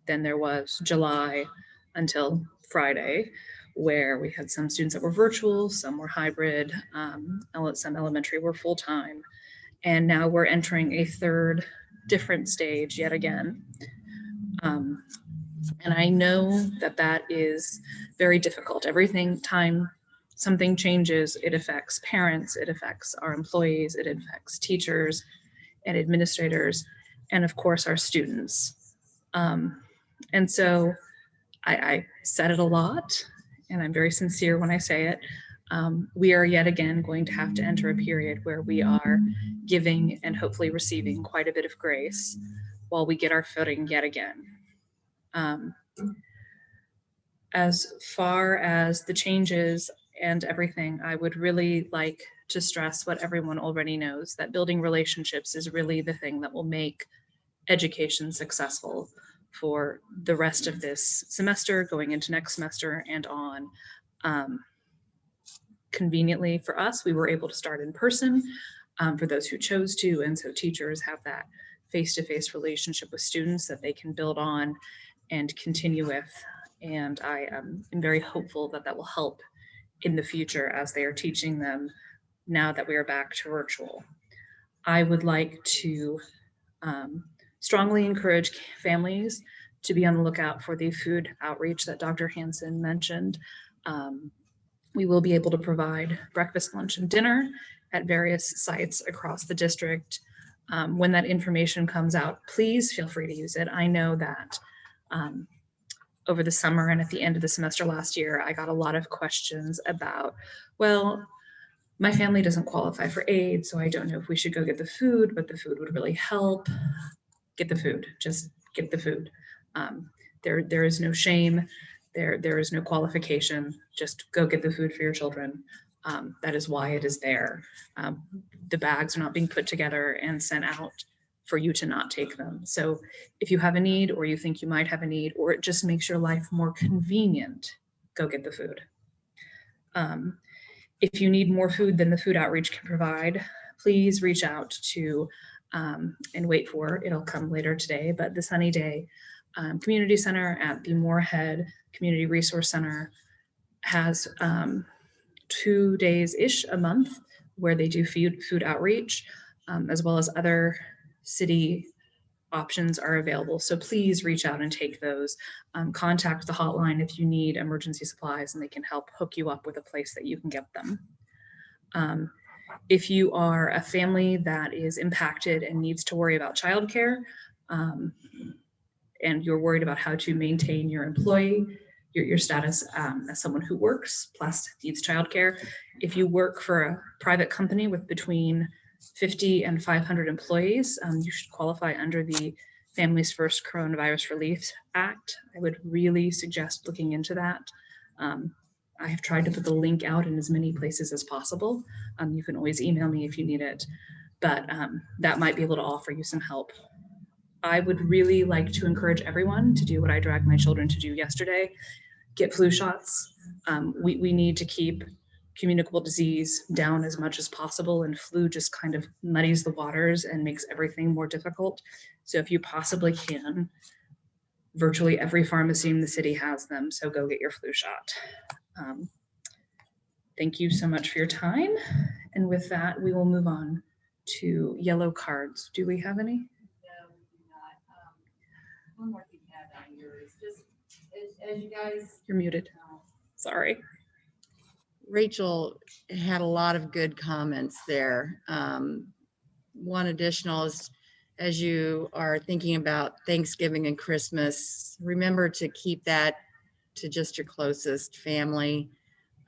Then there was July until Friday, where we had some students that were virtual, some were hybrid, some elementary were full-time. And now we're entering a third different stage yet again. And I know that that is very difficult. Time something changes, it affects parents, it affects our employees, it affects teachers and administrators, and of course our students. And so I said it a lot, and I'm very sincere when I say it. We are yet again going to have to enter a period where we are giving and hopefully receiving quite a bit of grace while we get our footing yet again. As far as the changes and everything, I would really like to stress what everyone already knows, that building relationships is really the thing that will make education successful for the rest of this semester, going into next semester and on. Conveniently for us, we were able to start in person for those who chose to, and so teachers have that face-to-face relationship with students that they can build on and continue with. And I am very hopeful that that will help in the future as they are teaching them now that we are back to virtual. I would like to strongly encourage families to be on the lookout for the food outreach that Dr. Hansen mentioned. We will be able to provide breakfast, lunch, and dinner at various sites across the district. When that information comes out, please feel free to use it. I know that over the summer and at the end of the semester last year, I got a lot of questions about, well, my family doesn't qualify for aid, so I don't know if we should go get the food, but the food would really help. Get the food, just get the food. There is no shame. There is no qualification. Just go get the food for your children. That is why it is there. The bags are not being put together and sent out for you to not take them. So if you have a need, or you think you might have a need, or it just makes your life more convenient, go get the food. If you need more food than the food outreach can provide, please reach out to, and wait for it, it'll come later today, but the Sunny Day Community Center at the Moorhead Community Resource Center has 2 days-ish a month where they do food outreach, as well as other city options are available. So please reach out and take those. Contact the hotline if you need emergency supplies, and they can help hook you up with a place that you can get them. If you are a family that is impacted and needs to worry about childcare, and you're worried about how to maintain your employee, your status as someone who works plus needs childcare. If you work for a private company with between 50 and 500 employees, you should qualify under the Families First Coronavirus Relief Act. I would really suggest looking into that. I have tried to put the link out in as many places as possible. You can always email me if you need it, but that might be able to offer you some help. I would really like to encourage everyone to do what I dragged my children to do yesterday: get flu shots. We need to keep communicable disease down as much as possible, and flu just kind of muddies the waters and makes everything more difficult. So if you possibly can, virtually every pharmacy in the city has them, so go get your flu shot. Thank you so much for your time. And with that, we will move on to yellow cards. Do we have any? One more thing to add on yours, just as you guys. You're muted. Sorry. Rachel had a lot of good comments there. One additional is, as you are thinking about Thanksgiving and Christmas, remember to keep that to just your closest family.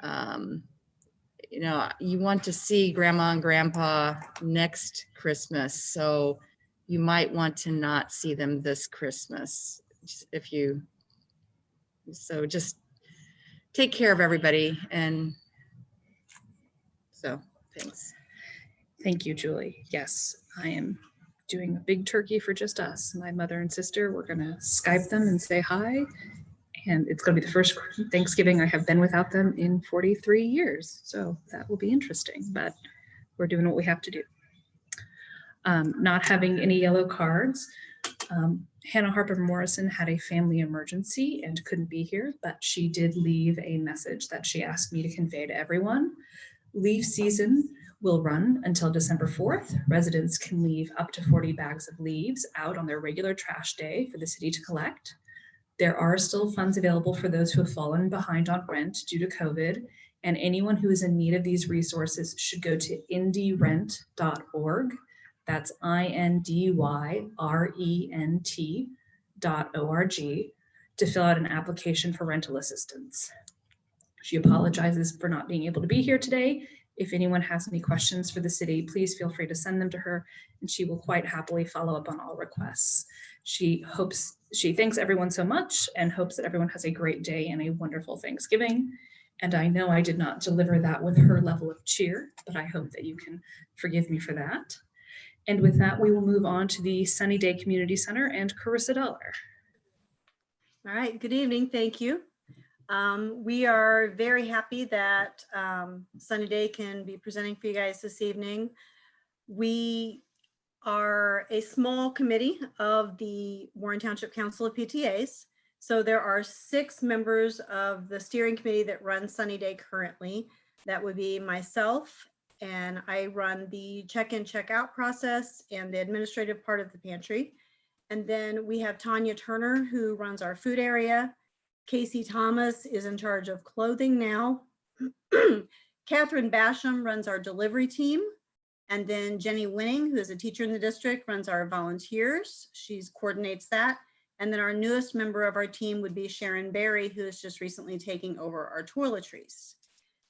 You know, you want to see grandma and grandpa next Christmas, so you might want to not see them this Christmas so just take care of everybody. And so thanks. Thank you, Julie. Yes, I am doing a big turkey for just us. My mother and sister, we're gonna Skype them and say hi. And it's gonna be the first Thanksgiving I have been without them in 43 years. So that will be interesting, but we're doing what we have to do. Not having any yellow cards, Hannah Harper Morrison had a family emergency and couldn't be here, but she did leave a message that she asked me to convey to everyone. Leaf season will run until December 4th. Residents can leave up to 40 bags of leaves out on their regular trash day for the city to collect. There are still funds available for those who have fallen behind on rent due to COVID, and anyone who is in need of these resources should go to indyrent.org. That's INDYRENT.org to fill out an application for rental assistance. She apologizes for not being able to be here today. If anyone has any questions for the city, please feel free to send them to her, and she will quite happily follow up on all requests. She thanks everyone so much and hopes that everyone has a great day and a wonderful Thanksgiving. And I know I did not deliver that with her level of cheer, but I hope that you can forgive me for that. And with that, we will move on to the Sunny Day Community Center and Carissa Dollar. All right, good evening, thank you. We are very happy that Sunny Day can be presenting for you guys this evening. We are a small committee of the Warren Township Council of PTAs. So there are 6 members of the steering committee that run Sunny Day currently. That would be myself, and I run the check-in, check-out process and the administrative part of the pantry. And then we have Tanya Turner, who runs our food area. Casey Thomas is in charge of clothing now. Catherine Basham runs our delivery team. And then Jenny Winning, who is a teacher in the district, runs our volunteers. She coordinates that. And then our newest member of our team would be Sharon Berry, who is just recently taking over our toiletries.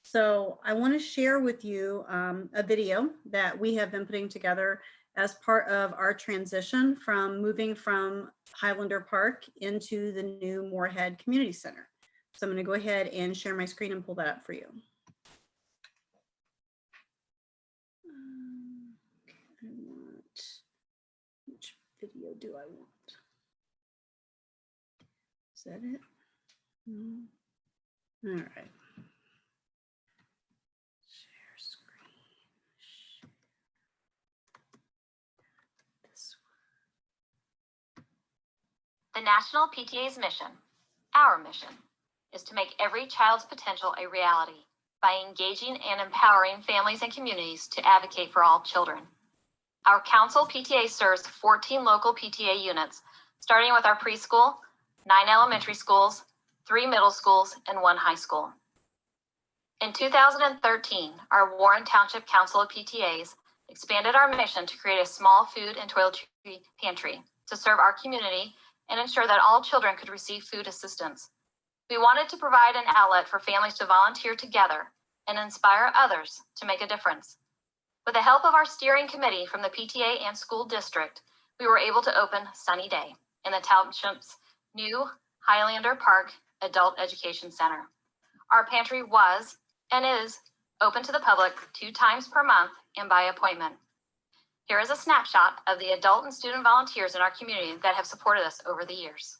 So I want to share with you a video that we have been putting together as part of our transition from moving from Highlander Park into the new Moorhead Community Center. So I'm going to go ahead and share my screen and pull that up for you. Which video do I want? Is that it? No. All right. Share screen. This one. The National PTA's mission, our mission, is to make every child's potential a reality by engaging and empowering families and communities to advocate for all children. Our council PTA serves 14 local PTA units, starting with our preschool, 9 elementary schools, 3 middle schools, and 1 high school. In 2013, our Warren Township Council of PTAs expanded our mission to create a small food and toiletry pantry to serve our community and ensure that all children could receive food assistance. We wanted to provide an outlet for families to volunteer together and inspire others to make a difference. With the help of our steering committee from the PTA and school district, we were able to open Sunny Day in the Township's new Highlander Park Adult Education Center. Our pantry was and is open to the public 2 times per month and by appointment. Here is a snapshot of the adult and student volunteers in our community that have supported us over the years.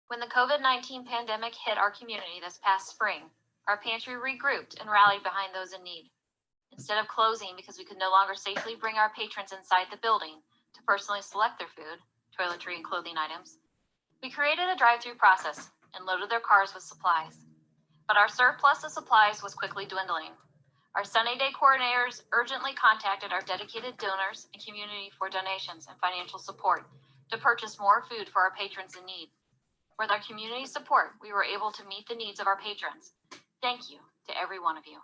When the COVID-19 pandemic hit our community this past spring, our pantry regrouped and rallied behind those in need. Instead of closing because we could no longer safely bring our patrons inside the building to personally select their food, toiletry, and clothing items, we created a drive-through process and loaded their cars with supplies. But our surplus of supplies was quickly dwindling. Our Sunny Day coordinators urgently contacted our dedicated donors and community for donations and financial support to purchase more food for our patrons in need. With our community support, we were able to meet the needs of our patrons. Thank you to every one of you.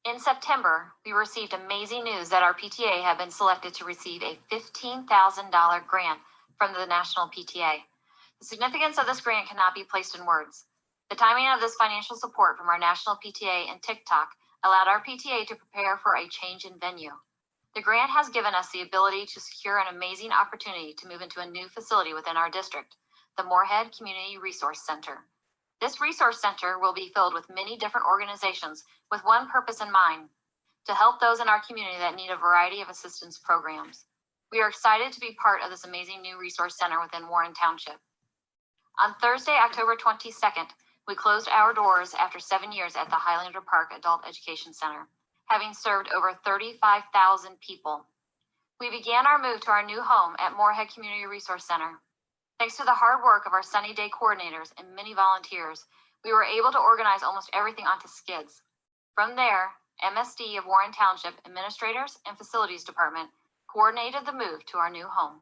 In September, we received amazing news that our PTA had been selected to receive a $15,000 grant from the National PTA. The significance of this grant cannot be placed in words. The timing of this financial support from our National PTA and TikTok allowed our PTA to prepare for a change in venue. The grant has given us the ability to secure an amazing opportunity to move into a new facility within our district, the Moorhead Community Resource Center. This resource center will be filled with many different organizations with one purpose in mind, to help those in our community that need a variety of assistance programs. We are excited to be part of this amazing new resource center within Warren Township. On Thursday, October 22nd, we closed our doors after 7 years at the Highlander Park Adult Education Center, having served over 35,000 people. We began our move to our new home at Moorhead Community Resource Center. Thanks to the hard work of our Sunny Day coordinators and many volunteers, we were able to organize almost everything onto skids. From there, MSD of Warren Township Administrators and Facilities Department coordinated the move to our new home.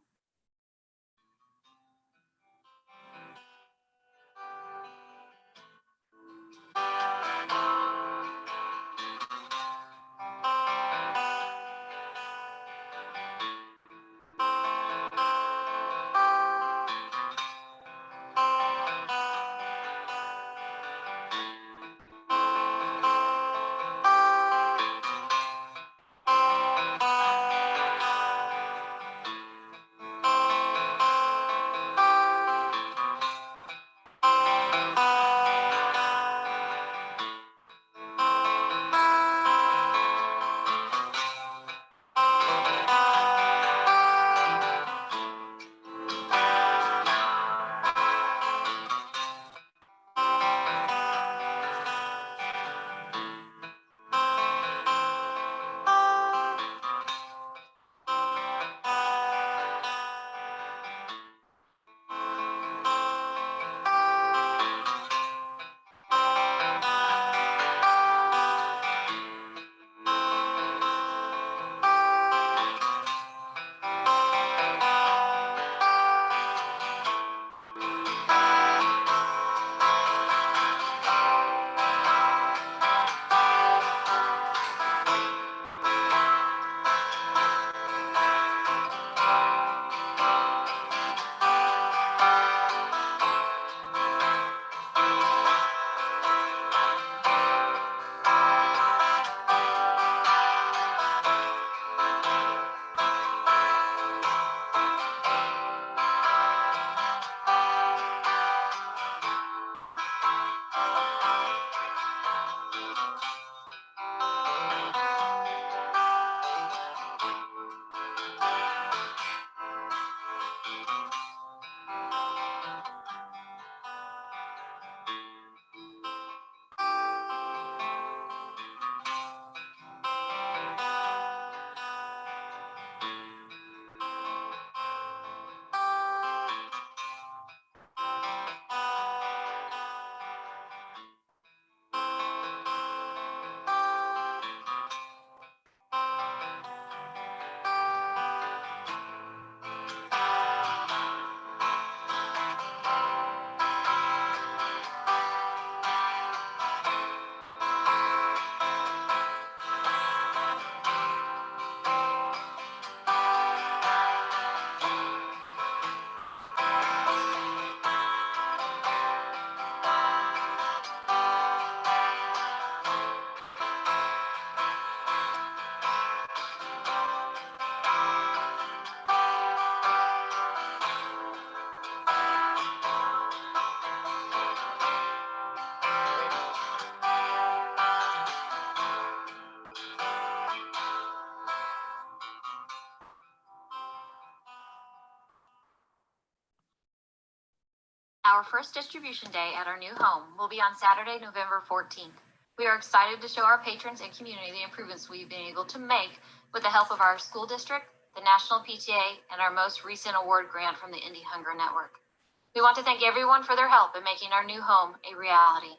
Our first distribution day at our new home will be on Saturday, November 14th. We are excited to show our patrons and community the improvements we've been able to make with the help of our school district, the National PTA, and our most recent award grant from the Indie Hunger Network. We want to thank everyone for their help in making our new home a reality.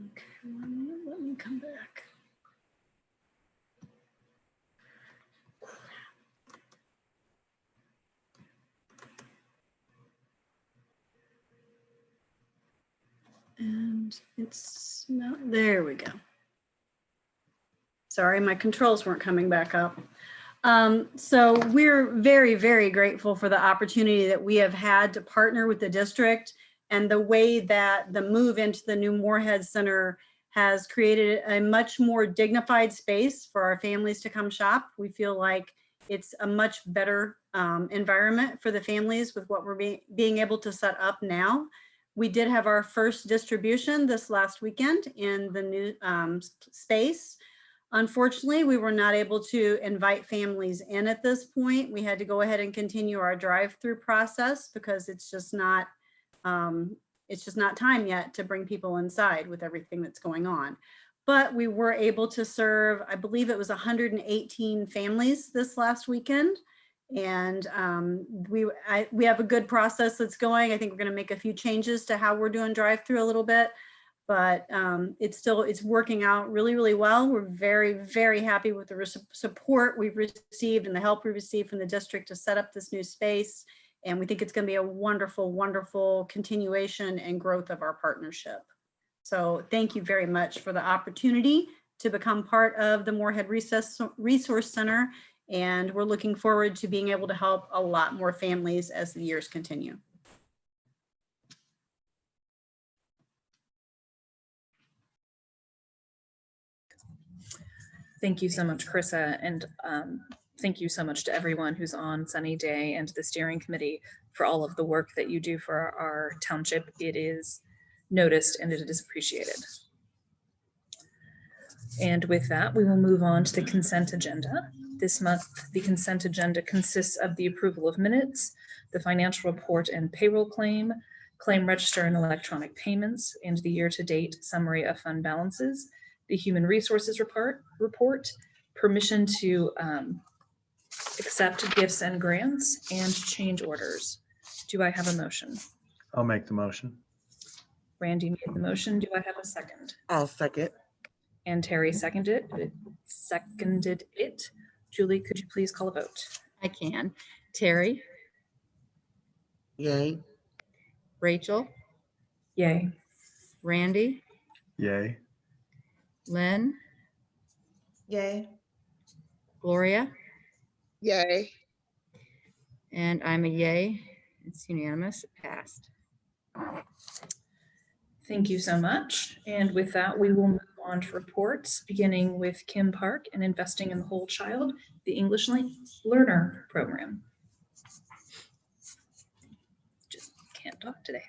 Okay, let me come back. And it's not, there we go. Sorry, my controls weren't coming back up. So we're very, very grateful for the opportunity that we have had to partner with the district, and the way that the move into the new Moorhead Center has created a much more dignified space for our families to come shop. We feel like it's a much better environment for the families with what we're being able to set up now. We did have our first distribution this last weekend in the new space. Unfortunately, we were not able to invite families in at this point. We had to go ahead and continue our drive-through process because it's just not time yet to bring people inside with everything that's going on. But we were able to serve, I believe it was 118 families this last weekend. And we have a good process that's going. I think we're going to make a few changes to how we're doing drive-through a little bit, but it's working out really, really well. We're very, very happy with the support we've received and the help we received from the district to set up this new space. And we think it's going to be a wonderful, wonderful continuation and growth of our partnership. So thank you very much for the opportunity to become part of the Moorhead Resource Center. And we're looking forward to being able to help a lot more families as the years continue. Thank you so much, Carissa, and thank you so much to everyone who's on Sunny Day and the steering committee for all of the work that you do for our township. It is noticed and it is appreciated. And with that, we will move on to the consent agenda. This month, the consent agenda consists of the approval of minutes, the financial report and payroll claim, claim register and electronic payments, and the year-to-date summary of fund balances, the human resources report, permission to accept gifts and grants, and change orders. Do I have a motion? I'll make the motion. Randy made the motion. Do I have a second? I'll second. And Terry seconded it. Julie, could you please call a vote? I can. Terry, Yay. Rachel, Yay. Randy, Yay. Lynn, Yay. Gloria, Yay. and I'm a yay. It's unanimous. It passed. Thank you so much. And with that, we will move on to reports, beginning with Kim Park and Investing in the Whole Child, the English Learner Program. Just can't talk today.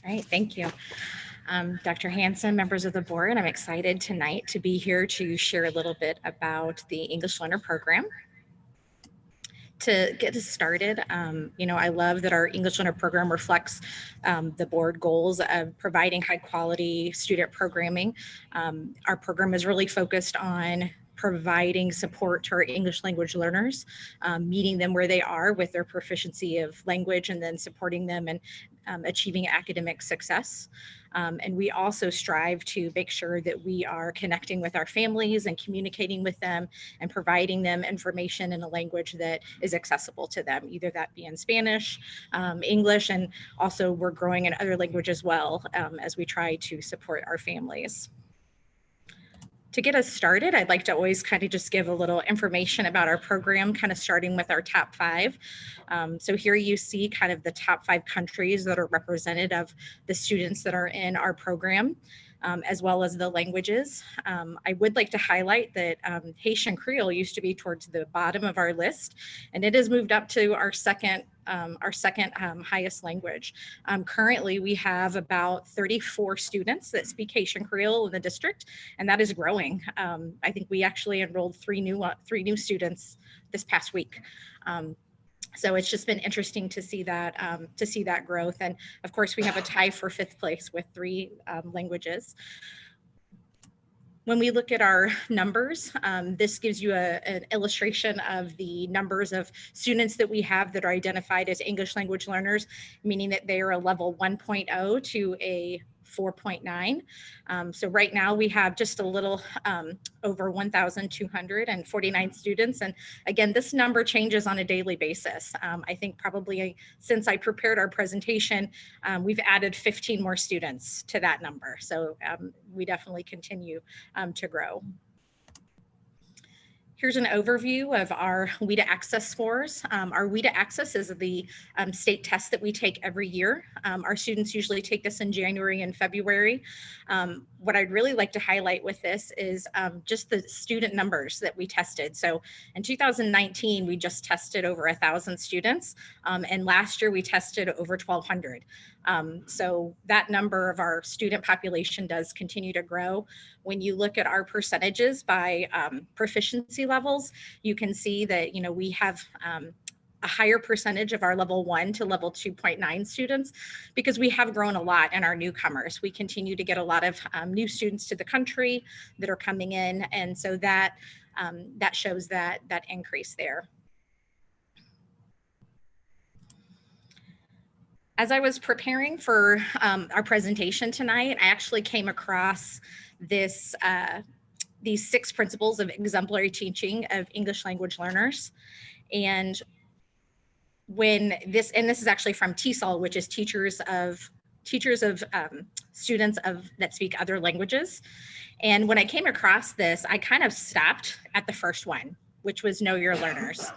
All right, thank you. Dr. Hanson, members of the board, I'm excited tonight to be here to share a little bit about the English Learner Program. To get us started, I love that our English Learner program reflects the board goals of providing high quality student programming. Our program is really focused on providing support to our English language learners, meeting them where they are with their proficiency of language, and then supporting them in achieving academic success. And we also strive to make sure that we are connecting with our families and communicating with them and providing them information in a language that is accessible to them, either that be in Spanish, English, and also we're growing in other languages as well, as we try to support our families. To get us started, I'd like to always kind of just give a little information about our program, kind of starting with our top 5. So here you see kind of the top 5 countries that are represented of the students that are in our program, as well as the languages. I would like to highlight that Haitian Creole used to be towards the bottom of our list, and it has moved up to our second highest language. Currently, we have about 34 students that speak Haitian Creole in the district, and that is growing. I think we actually enrolled 3 new students this past week. So it's just been interesting to see that growth. And of course, we have a tie for 5th place with 3 languages. When we look at our numbers, this gives you an illustration of the numbers of students that we have that are identified as English language learners, meaning that they are a level 1.0 to a 4.9. So right now we have just a little over 1,249 students. And again, this number changes on a daily basis. I think probably since I prepared our presentation, we've added 15 more students to that number. So we definitely continue to grow. Here's an overview of our WIDA Access scores. Our WIDA Access is the state test that we take every year. Our students usually take this in January and February. What I'd really like to highlight with this is just the student numbers that we tested. So in 2019, we just tested over 1,000 students, and last year we tested over 1,200. So that number of our student population does continue to grow. When you look at our percentages by proficiency levels, you can see that, we have a higher percentage of our level 1 to level 2.9 students because we have grown a lot in our newcomers. We continue to get a lot of new students to the country that are coming in. And so that shows that increase there. As I was preparing for our presentation tonight, I actually came across these 6 principles of exemplary teaching of English language learners. And this is actually from TESOL, which is teachers of students that speak other languages. And when I came across this, I kind of stopped at the first one, which was know your learners.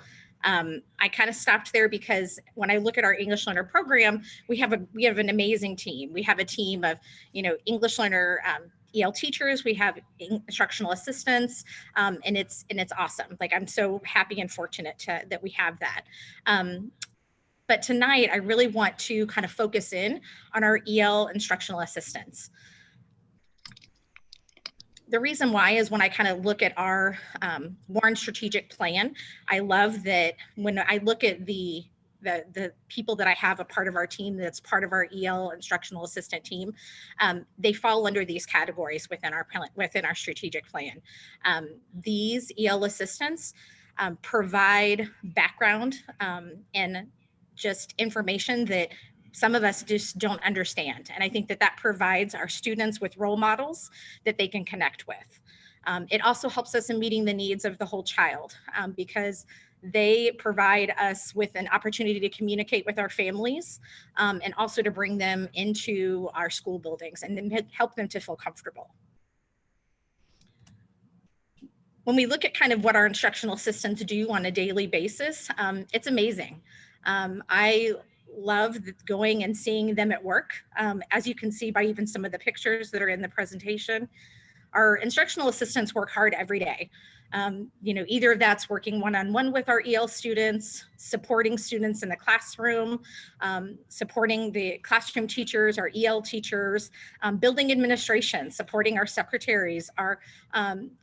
I kind of stopped there because when I look at our English learner program, we have an amazing team. We have a team of, English learner EL teachers, we have instructional assistants, and it's awesome. Like, I'm so happy and fortunate that we have that. But tonight, I really want to kind of focus in on our EL instructional assistants. The reason why is when I kind of look at our Warren strategic plan, I love that when I look at the people that I have a part of our team that's part of our EL instructional assistant team, they fall under these categories within our strategic plan. These EL assistants provide background and just information that some of us just don't understand. And I think that provides our students with role models that they can connect with. It also helps us in meeting the needs of the whole child because they provide us with an opportunity to communicate with our families and also to bring them into our school buildings and then help them to feel comfortable. When we look at kind of what our instructional assistants do on a daily basis, it's amazing. I love going and seeing them at work. As you can see by even some of the pictures that are in the presentation, our instructional assistants work hard every day. Either of that's working one-on-one with our EL students, supporting students in the classroom, supporting the classroom teachers, our EL teachers, building administration, supporting our secretaries, our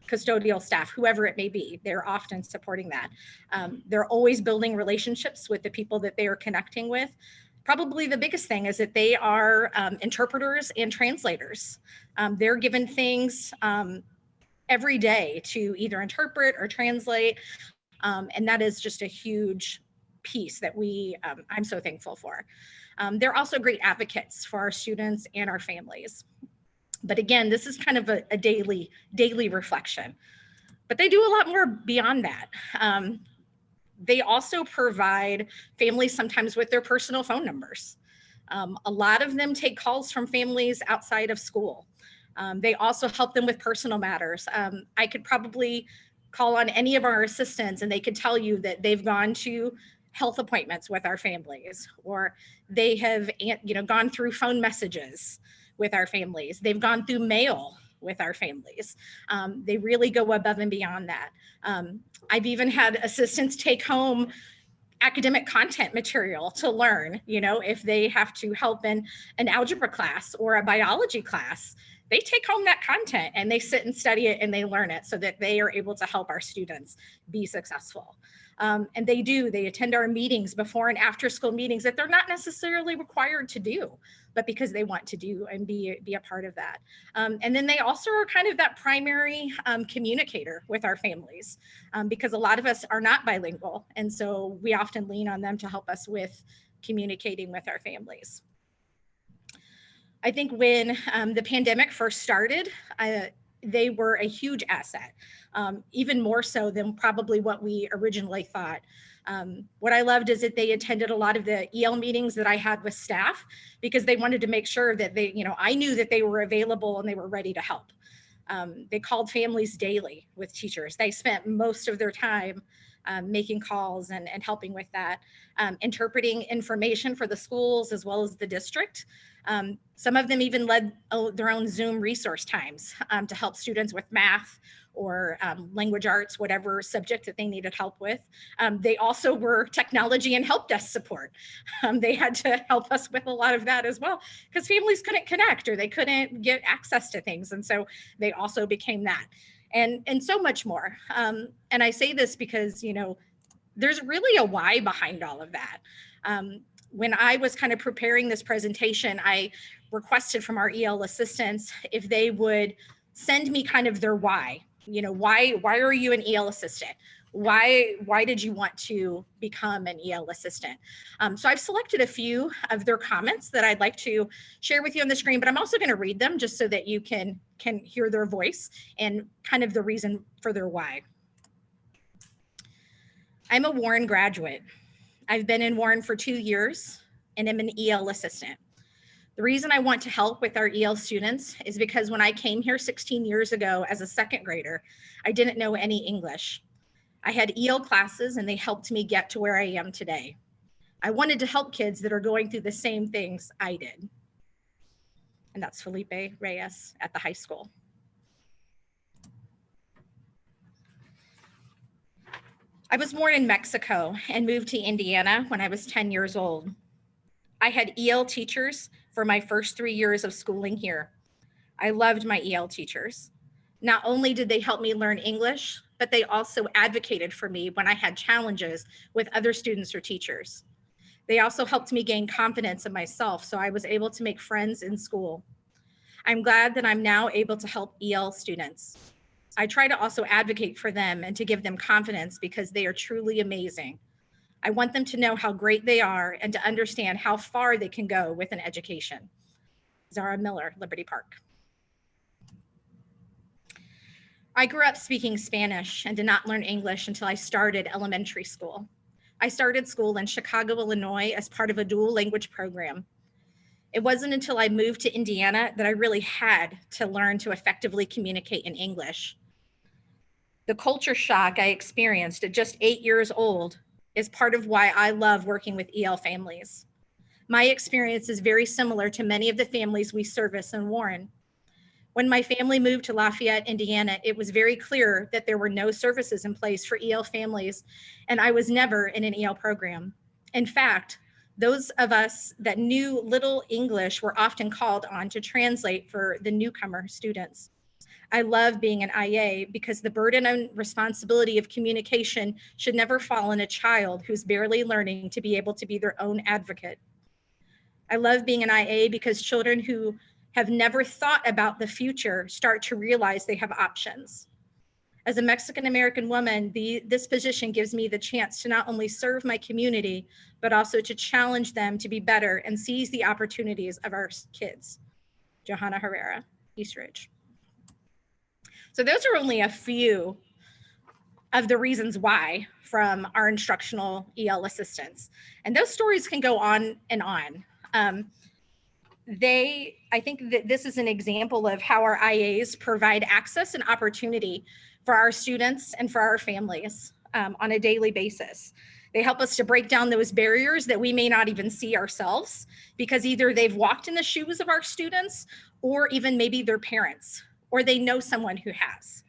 custodial staff, whoever it may be. They're often supporting that. They're always building relationships with the people that they are connecting with. Probably the biggest thing is that they are interpreters and translators. They're given things every day to either interpret or translate. And that is just a huge piece that I'm so thankful for. They're also great advocates for our students and our families. But again, this is kind of a daily reflection. But they do a lot more beyond that. They also provide families sometimes with their personal phone numbers. A lot of them take calls from families outside of school. They also help them with personal matters. I could probably call on any of our assistants and they could tell you that they've gone to health appointments with our families, or they have gone through phone messages with our families. They've gone through mail with our families. They really go above and beyond that. I've even had assistants take home academic content material to learn, if they have to help in an algebra class or a biology class, they take home that content and they sit and study it and they learn it so that they are able to help our students be successful. And they attend our meetings, before and after school meetings, that they're not necessarily required to do, but because they want to do and be a part of that. And then they also are kind of that primary communicator with our families, because a lot of us are not bilingual. And so we often lean on them to help us with communicating with our families. I think when the pandemic first started, they were a huge asset, even more so than probably what we originally thought. What I loved is that they attended a lot of the EL meetings that I had with staff, because they wanted to make sure that I knew that they were available and they were ready to help. They called families daily with teachers. They spent most of their time making calls and helping with that, interpreting information for the schools as well as the district. Some of them even led their own Zoom resource times to help students with math or language arts, whatever subject that they needed help with. They also were technology and help desk support. They had to help us with a lot of that as well, because families couldn't connect or they couldn't get access to things. And so they also became that. And so much more. And I say this because, there's really a why behind all of that. When I was kind of preparing this presentation, I requested from our EL assistants if they would send me kind of their why. Why are you an EL assistant? Why did you want to become an EL assistant? So I've selected a few of their comments that I'd like to share with you on the screen, but I'm also going to read them just so that you can hear their voice and kind of the reason for their why. I'm a Warren graduate. I've been in Warren for 2 years and am an EL assistant. The reason I want to help with our EL students is because when I came here 16 years ago as a second grader, I didn't know any English. I had EL classes and they helped me get to where I am today. I wanted to help kids that are going through the same things I did. And that's Felipe Reyes at the high school. I was born in Mexico and moved to Indiana when I was 10 years old. I had EL teachers for my first 3 years of schooling here. I loved my EL teachers. Not only did they help me learn English, but they also advocated for me when I had challenges with other students or teachers. They also helped me gain confidence in myself, so I was able to make friends in school. I'm glad that I'm now able to help EL students. I try to also advocate for them and to give them confidence because they are truly amazing. I want them to know how great they are and to understand how far they can go with an education. Zara Miller, Liberty Park. I grew up speaking Spanish and did not learn English until I started elementary school. I started school in Chicago, Illinois as part of a dual language program. It wasn't until I moved to Indiana that I really had to learn to effectively communicate in English. The culture shock I experienced at just 8 years old is part of why I love working with EL families. My experience is very similar to many of the families we service in Warren. When my family moved to Lafayette, Indiana, it was very clear that there were no services in place for EL families, and I was never in an EL program. In fact, those of us that knew little English were often called on to translate for the newcomer students. I love being an IA because the burden and responsibility of communication should never fall on a child who's barely learning to be able to be their own advocate. I love being an IA because children who have never thought about the future start to realize they have options. As a Mexican-American woman, this position gives me the chance to not only serve my community, but also to challenge them to be better and seize the opportunities of our kids. Johanna Herrera, East Ridge. So those are only a few of the reasons why from our instructional EL assistants. And those stories can go on and on. I think that this is an example of how our IAs provide access and opportunity for our students and for our families on a daily basis. They help us to break down those barriers that we may not even see ourselves, because either they've walked in the shoes of our students, or even maybe their parents, or they know someone who has.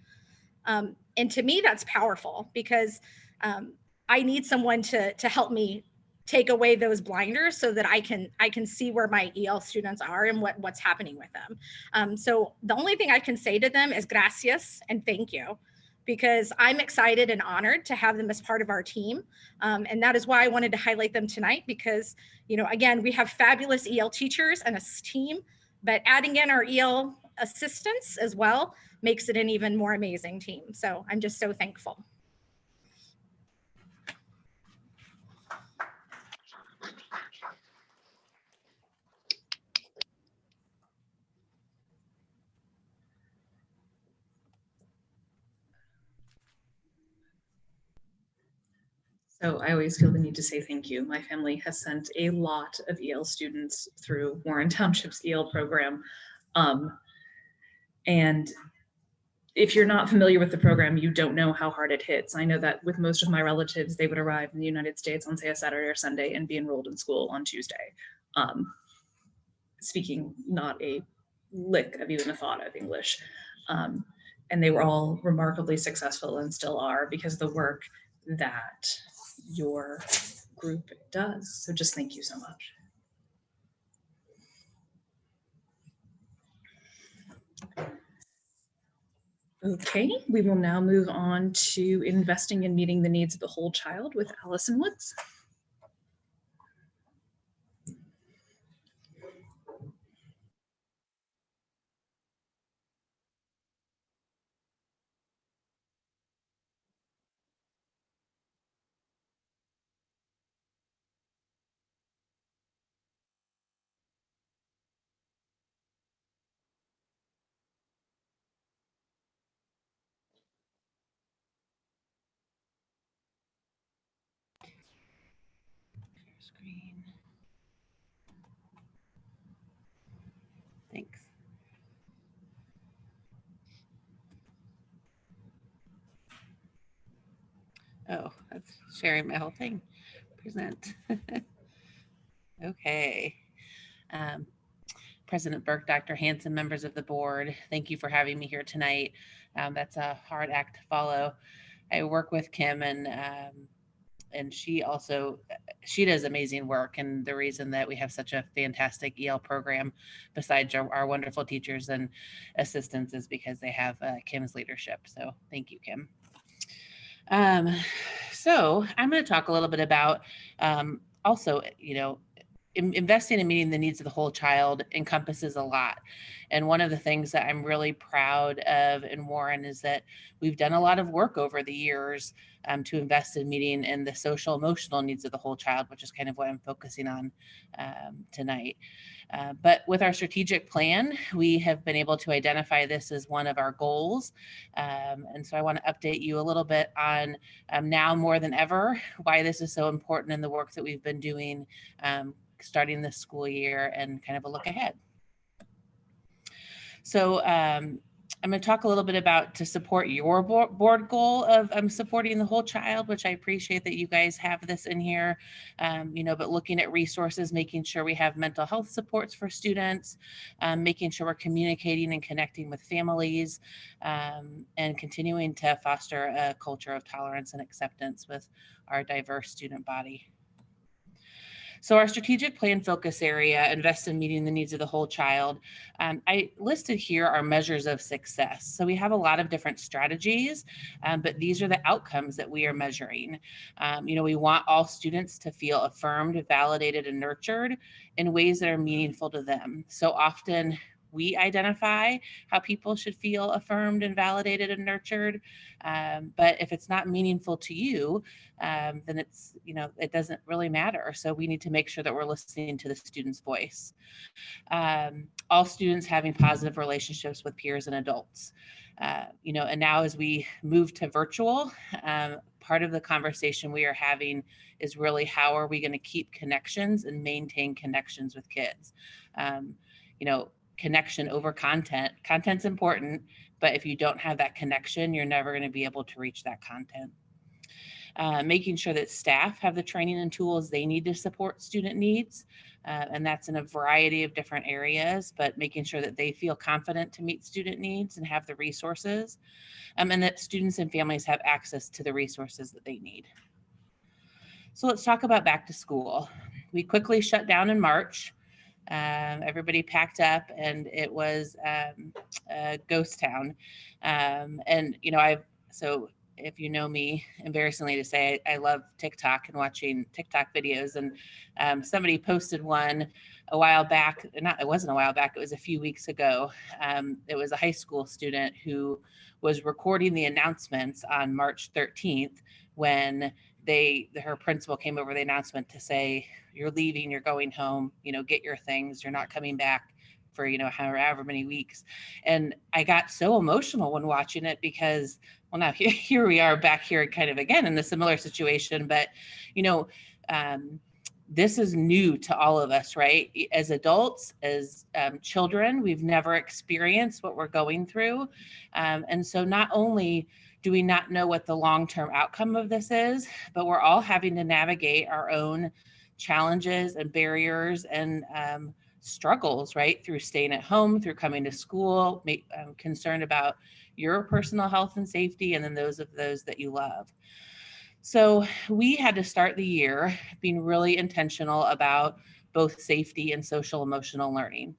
And to me, that's powerful, because I need someone to help me take away those blinders so that I can see where my EL students are and what's happening with them. So the only thing I can say to them is gracias and thank you, because I'm excited and honored to have them as part of our team. And that is why I wanted to highlight them tonight, because, again, we have fabulous EL teachers and a team, but adding in our EL assistants as well makes it an even more amazing team. So I'm just so thankful. So I always feel the need to say thank you. My family has sent a lot of EL students through Warren Township's EL program. And if you're not familiar with the program, you don't know how hard it hits. I know that with most of my relatives, they would arrive in the United States on, say, a Saturday or Sunday and be enrolled in school on Tuesday, speaking not a lick of even a thought of English. And they were all remarkably successful and still are, because of the work that your group does. So just thank you so much. Okay, we will now move on to investing in meeting the needs of the whole child with Allison Woods. Screen. Thanks. Oh, that's sharing my whole thing. Present. Okay. President Burke, Dr. Hanson, members of the board, thank you for having me here tonight. That's a hard act to follow. I work with Kim, and she does amazing work. And the reason that we have such a fantastic EL program, besides our wonderful teachers and assistants, is because they have Kim's leadership. So thank you, Kim. So I'm going to talk a little bit about also, investing in meeting the needs of the whole child encompasses a lot. And one of the things that I'm really proud of in Warren is that we've done a lot of work over the years to invest in meeting in the social emotional needs of the whole child, which is kind of what I'm focusing on tonight. But with our strategic plan, we have been able to identify this as one of our goals. And so I want to update you a little bit on now more than ever, why this is so important in the work that we've been doing starting this school year, and kind of a look ahead. So I'm going to talk a little bit about to support your board goal of supporting the whole child, which I appreciate that you guys have this in here, but looking at resources, making sure we have mental health supports for students, making sure we're communicating and connecting with families, and continuing to foster a culture of tolerance and acceptance with our diverse student body. So our strategic plan focus area, invest in meeting the needs of the whole child. I listed here our measures of success. So we have a lot of different strategies, but these are the outcomes that we are measuring. We want all students to feel affirmed, validated, and nurtured in ways that are meaningful to them. So often we identify how people should feel affirmed and validated and nurtured. But if it's not meaningful to you, then it's, it doesn't really matter. So we need to make sure that we're listening to the student's voice. All students having positive relationships with peers and adults. And now as we move to virtual, part of the conversation we are having is really how are we going to keep connections and maintain connections with kids? Connection over content. Content's important, but if you don't have that connection, you're never going to be able to reach that content. Making sure that staff have the training and tools they need to support student needs. And that's in a variety of different areas, but making sure that they feel confident to meet student needs and have the resources, and that students and families have access to the resources that they need. So let's talk about back to school. We quickly shut down in March. Everybody packed up and it was a ghost town. So if you know me, embarrassingly to say, I love TikTok and watching TikTok videos. And somebody posted one a while back. It wasn't a while back. It was a few weeks ago. It was a high school student who was recording the announcements on March 13th when her principal came over the announcement to say, you're leaving, you're going home, get your things, you're not coming back for, however many weeks. And I got so emotional when watching it because, well, now here we are back here kind of again in a similar situation, but, this is new to all of us, right? As adults, as children, we've never experienced what we're going through. And so not only do we not know what the long-term outcome of this is, but we're all having to navigate our own challenges and barriers and struggles, right? Through staying at home, through coming to school, concerned about your personal health and safety, and then those of those that you love. So we had to start the year being really intentional about both safety and social emotional learning.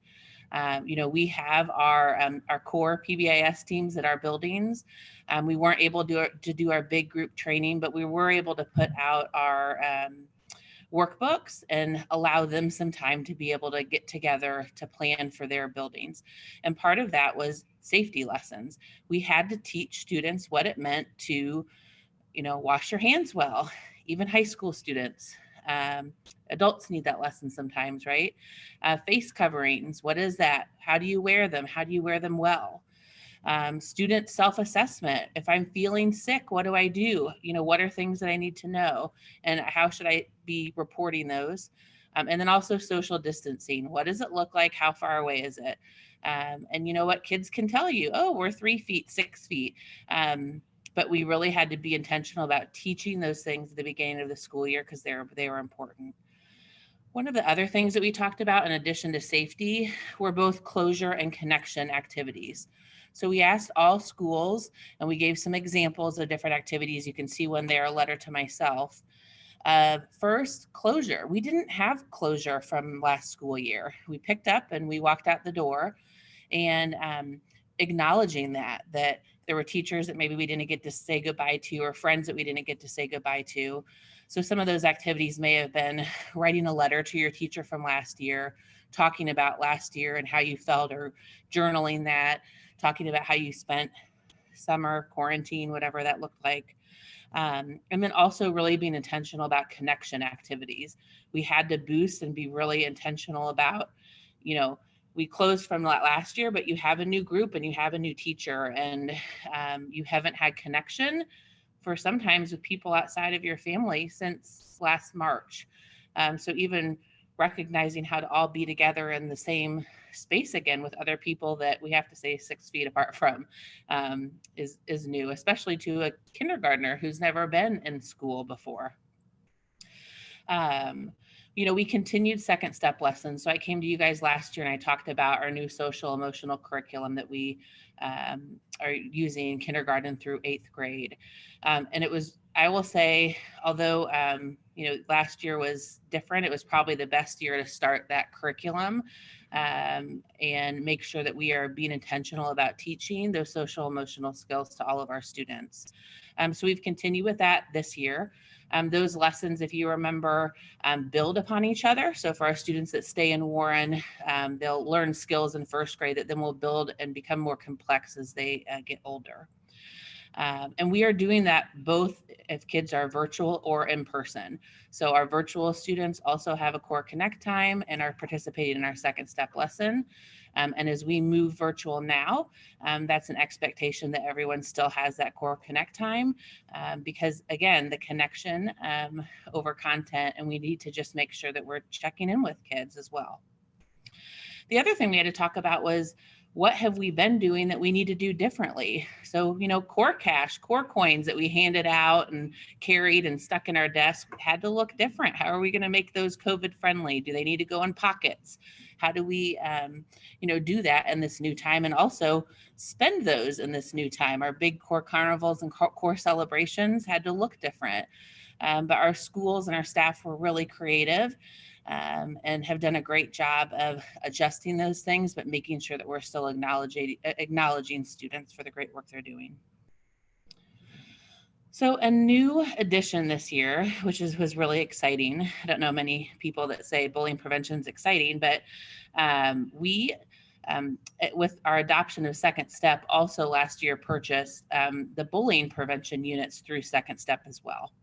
We have our core PBIS teams at our buildings. We weren't able to do our big group training, but we were able to put out our workbooks and allow them some time to be able to get together to plan for their buildings. And part of that was safety lessons. We had to teach students what it meant to, wash your hands well, even high school students. Adults need that lesson sometimes, right? Face coverings, what is that? How do you wear them? How do you wear them well? Student self-assessment. If I'm feeling sick, what do I do? What are things that I need to know? And how should I be reporting those? And then also social distancing. What does it look like? How far away is it? And you know what? Kids can tell you, oh, we're 3 feet, 6 feet. But we really had to be intentional about teaching those things at the beginning of the school year because they were important. One of the other things that we talked about in addition to safety were both closure and connection activities. So we asked all schools and we gave some examples of different activities. You can see one there, a letter to myself. First, closure. We didn't have closure from last school year. We picked up and we walked out the door, and acknowledging that there were teachers that maybe we didn't get to say goodbye to, or friends that we didn't get to say goodbye to. So some of those activities may have been writing a letter to your teacher from last year, talking about last year and how you felt, or journaling that, talking about how you spent summer, quarantine, whatever that looked like. And then also really being intentional about connection activities. We had to boost and be really intentional about, we closed from last year, but you have a new group and you have a new teacher, and you haven't had connection for sometimes with people outside of your family since last March. So even recognizing how to all be together in the same space again with other people that we have to stay 6 feet apart from is new, especially to a kindergartner who's never been in school before. We continued second step lessons. So I came to you guys last year and I talked about our new social emotional curriculum that we are using in kindergarten through 8th grade. And it was, I will say, although, last year was different, it was probably the best year to start that curriculum and make sure that we are being intentional about teaching those social emotional skills to all of our students. So we've continued with that this year. Those lessons, if you remember, build upon each other. So for our students that stay in Warren, they'll learn skills in 1st grade that then will build and become more complex as they get older. And we are doing that both if kids are virtual or in person. So our virtual students also have a core connect time and are participating in our second step lesson. And as we move virtual now, that's an expectation that everyone still has that core connect time because again, the connection over content, and we need to just make sure that we're checking in with kids as well. The other thing we had to talk about was what have we been doing that we need to do differently? So, core cash, core coins that we handed out and carried and stuck in our desk had to look different. How are we going to make those COVID friendly? Do they need to go in pockets? How do we, do that in this new time and also spend those in this new time? Our big core carnivals and core celebrations had to look different. But our schools and our staff were really creative and have done a great job of adjusting those things, but making sure that we're still acknowledging students for the great work they're doing. So a new addition this year, which was really exciting. I don't know many people that say bullying prevention is exciting, but we, with our adoption of Second Step, also last year purchased the bullying prevention units through Second Step as well.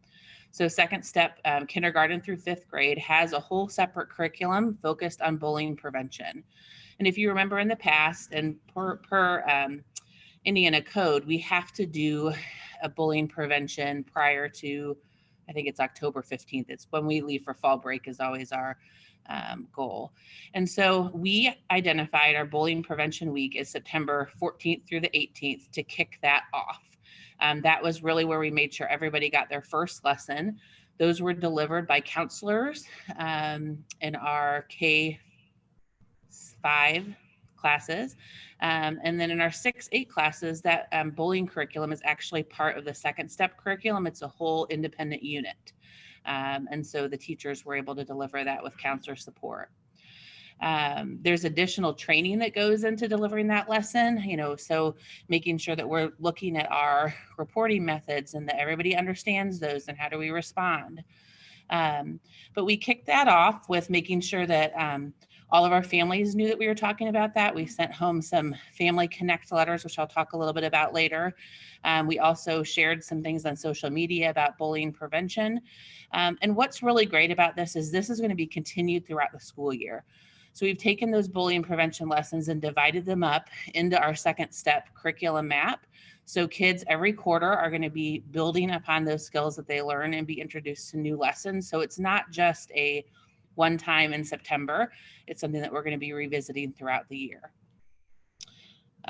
So Second Step, kindergarten through 5th grade, has a whole separate curriculum focused on bullying prevention. And if you remember in the past, and per Indiana code, we have to do a bullying prevention prior to, I think it's October 15th. It's when we leave for fall break is always our goal. And so we identified our bullying prevention week as September 14th through the 18th to kick that off. That was really where we made sure everybody got their first lesson. Those were delivered by counselors in our K-5 classes. And then in our 6-8 classes, that bullying curriculum is actually part of the Second Step curriculum. It's a whole independent unit. And so the teachers were able to deliver that with counselor support. There's additional training that goes into delivering that lesson, so making sure that we're looking at our reporting methods and that everybody understands those and how do we respond. But we kicked that off with making sure that all of our families knew that we were talking about that. We sent home some family connect letters, which I'll talk a little bit about later. We also shared some things on social media about bullying prevention. And what's really great about this is going to be continued throughout the school year. So we've taken those bullying prevention lessons and divided them up into our Second Step curriculum map. So kids every quarter are going to be building upon those skills that they learn and be introduced to new lessons. So it's not just a one time in September. It's something that we're going to be revisiting throughout the year.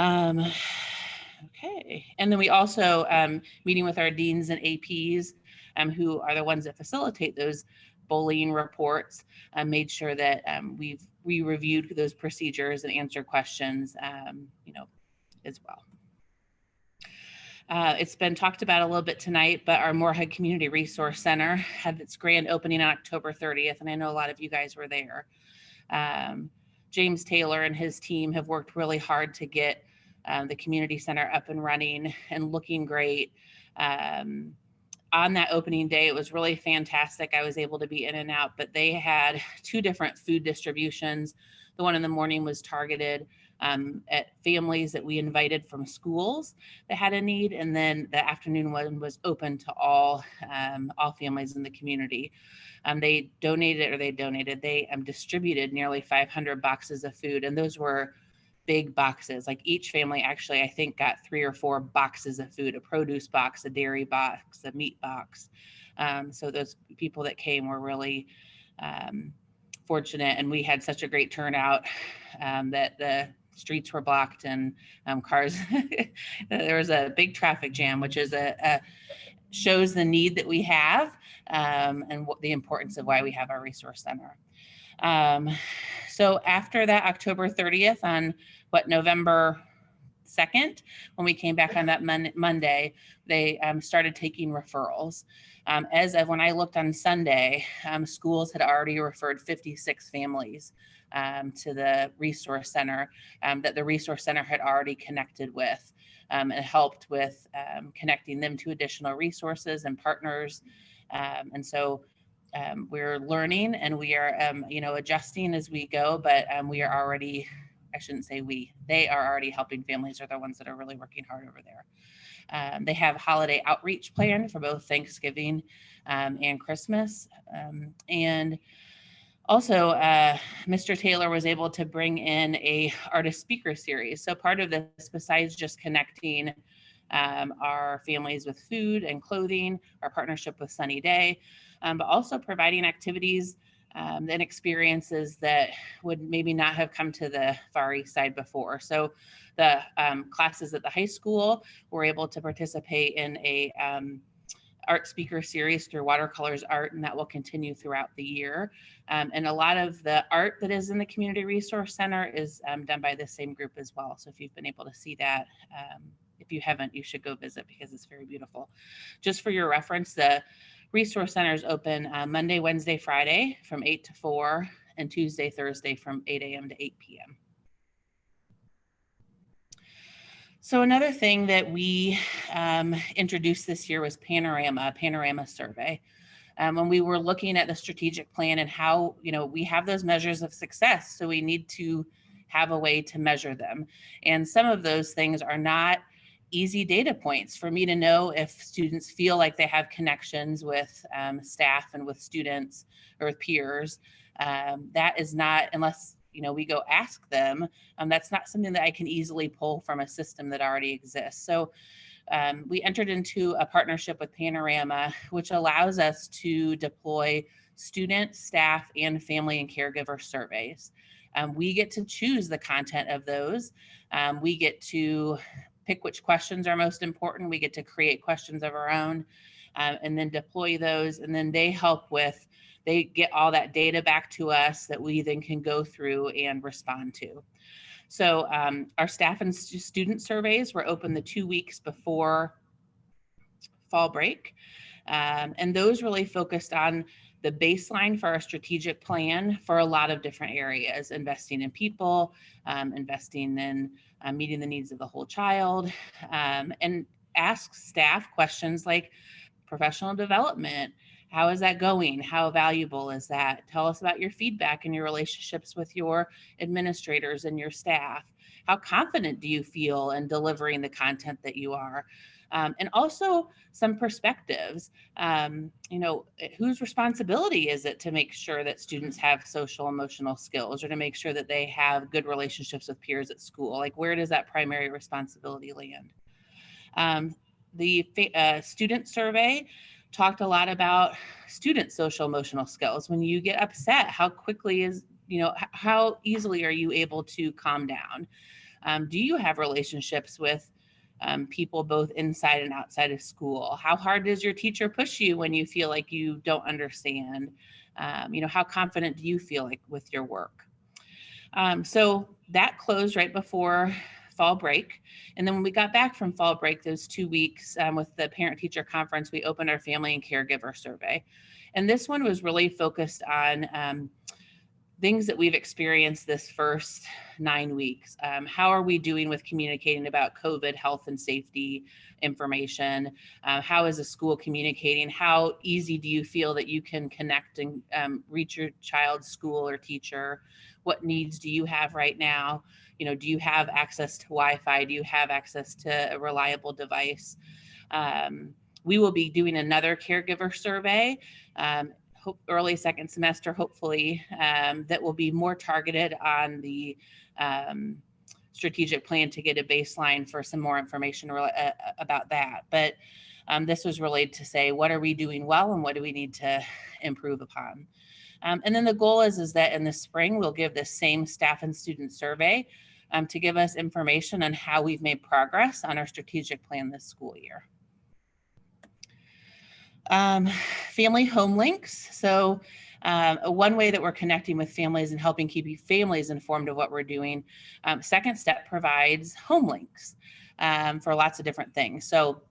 Okay. And then we also, meeting with our deans and APs, who are the ones that facilitate those bullying reports, made sure that we reviewed those procedures and answered questions, as well. It's been talked about a little bit tonight, but our Moorhead Community Resource Center had its grand opening on October 30th, and I know a lot of you guys were there. James Taylor and his team have worked really hard to get the community center up and running and looking great. On that opening day, it was really fantastic. I was able to be in and out, but they had 2 different food distributions. The one in the morning was targeted at families that we invited from schools that had a need, and then the afternoon one was open to all families in the community. They distributed nearly 500 boxes of food, and those were big boxes. Like each family actually, I think, got 3 or 4 boxes of food, a produce box, a dairy box, a meat box. So those people that came were really fortunate, and we had such a great turnout that the streets were blocked and cars, there was a big traffic jam, which is shows the need that we have and what the importance of why we have our resource center. So after that October 30th on November 2nd, when we came back on that Monday, they started taking referrals. As of when I looked on Sunday, schools had already referred 56 families to the resource center that the resource center had already connected with and helped with connecting them to additional resources and partners. And so we're learning and we are, adjusting as we go, but we are already, I shouldn't say we, they are already helping families, are the ones that are really working hard over there. They have holiday outreach planned for both Thanksgiving and Christmas. And also, Mr. Taylor was able to bring in a artist speaker series. So part of this, besides just connecting our families with food and clothing, our partnership with Sunny Day, but also providing activities and experiences that would maybe not have come to the Far East Side before. So the classes at the high school were able to participate in a art speaker series through Watercolors Art, and that will continue throughout the year. And a lot of the art that is in the Community Resource Center is done by the same group as well. So if you've been able to see that, if you haven't, you should go visit because it's very beautiful. Just for your reference, the Resource Center is open Monday, Wednesday, Friday from 8 to 4, and Tuesday, Thursday from 8 a.m. to 8 p.m. So another thing that we introduced this year was Panorama survey. When we were looking at the strategic plan and how, we have those measures of success, so we need to have a way to measure them. And some of those things are not easy data points for me to know if students feel like they have connections with staff and with students or with peers. That is not, unless we go ask them, that's not something that I can easily pull from a system that already exists. So we entered into a partnership with Panorama, which allows us to deploy student, staff, and family and caregiver surveys. We get to choose the content of those. We get to pick which questions are most important. We get to create questions of our own and then deploy those. And then they get all that data back to us that we then can go through and respond to. So our staff and student surveys were open the 2 weeks before fall break. And those really focused on the baseline for our strategic plan for a lot of different areas: investing in people, investing in meeting the needs of the whole child, and ask staff questions like professional development. How is that going? How valuable is that? Tell us about your feedback and your relationships with your administrators and your staff. How confident do you feel in delivering the content that you are? And also some perspectives. Whose responsibility is it to make sure that students have social emotional skills, or to make sure that they have good relationships with peers at school? Like, where does that primary responsibility land? The student survey talked a lot about student social emotional skills. When you get upset, how quickly how easily are you able to calm down? Do you have relationships with people both inside and outside of school? How hard does your teacher push you when you feel like you don't understand? How confident do you feel like with your work? So that closed right before fall break. And then when we got back from fall break, those 2 weeks with the parent teacher conference, we opened our family and caregiver survey. And this one was really focused on things that we've experienced this first 9 weeks. How are we doing with communicating about COVID health and safety information? How is the school communicating? How easy do you feel that you can connect and reach your child's school or teacher? What needs do you have right now? Do you have access to Wi-Fi? Do you have access to a reliable device? We will be doing another caregiver survey early second semester, hopefully, that will be more targeted on the strategic plan to get a baseline for some more information about that. But this was related to say, what are we doing well and what do we need to improve upon? And then the goal is that in the spring, we'll give this same staff and student survey to give us information on how we've made progress on our strategic plan this school year. Family home links. So one way that we're connecting with families and helping keep families informed of what we're doing, Second Step provides home links for lots of different things. So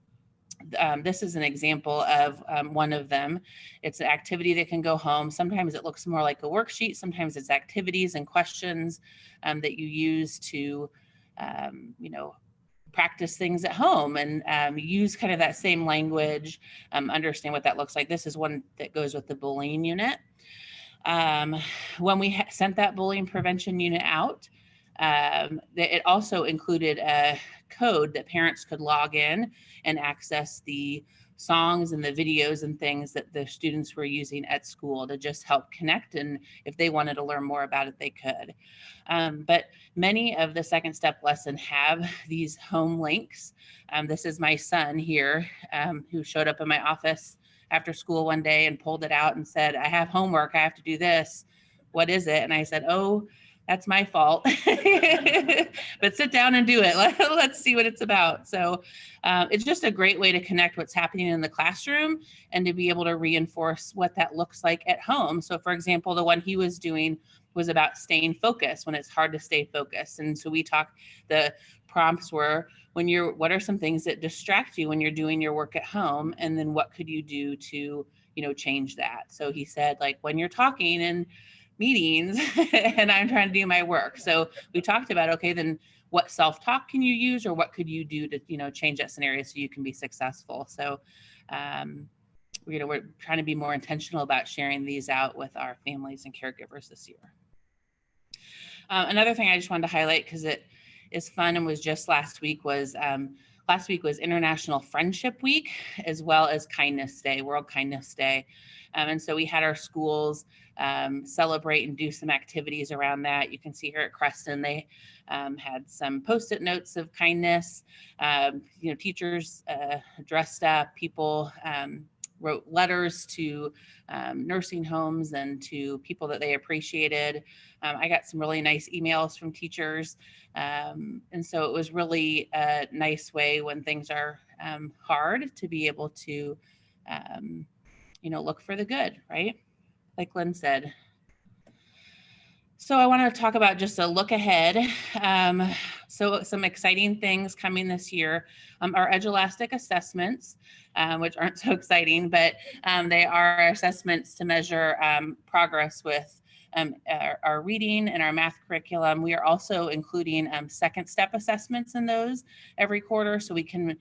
this is an example of one of them. It's an activity that can go home. Sometimes it looks more like a worksheet. Sometimes it's activities and questions that you use to, you know, practice things at home and use kind of that same language, understand what that looks like. This is one that goes with the bullying unit. When we sent that bullying prevention unit out, it also included a code that parents could log in and access the songs and the videos and things that the students were using at school to just help connect. And if they wanted to learn more about it, they could. But many of the Second Step lesson have these home links. This is my son here who showed up in my office after school one day and pulled it out and said, I have homework, I have to do this. What is it? And I said, oh, that's my fault. But sit down and do it. Let's see what it's about. So it's just a great way to connect what's happening in the classroom and to be able to reinforce what that looks like at home. So for example, the one he was doing was about staying focused when it's hard to stay focused. And so we talked, the prompts were, what are some things that distract you when you're doing your work at home? And then what could you do to, you know, change that? So he said, like, when you're talking and meetings and I'm trying to do my work. So we talked about, okay, then what self-talk can you use or what could you do to, you know, change that scenario so you can be successful? So, you know, we're trying to be more intentional about sharing these out with our families and caregivers this year. Another thing I just wanted to highlight because it is fun and was just last week was International Friendship Week, as well as Kindness Day, World Kindness Day. And so we had our schools celebrate and do some activities around that. You can see here at Creston, they had some Post-it notes of kindness. You know, teachers dressed up, people wrote letters to nursing homes and to people that they appreciated. I got some really nice emails from teachers. And so it was really a nice way when things are hard to be able to, you know, look for the good, right? Like Lynn said. So I want to talk about just a look ahead. So some exciting things coming this year are Edulastic assessments, which aren't so exciting, but they are assessments to measure progress with our reading and our math curriculum. We are also including Second Step assessments in those every quarter, so we can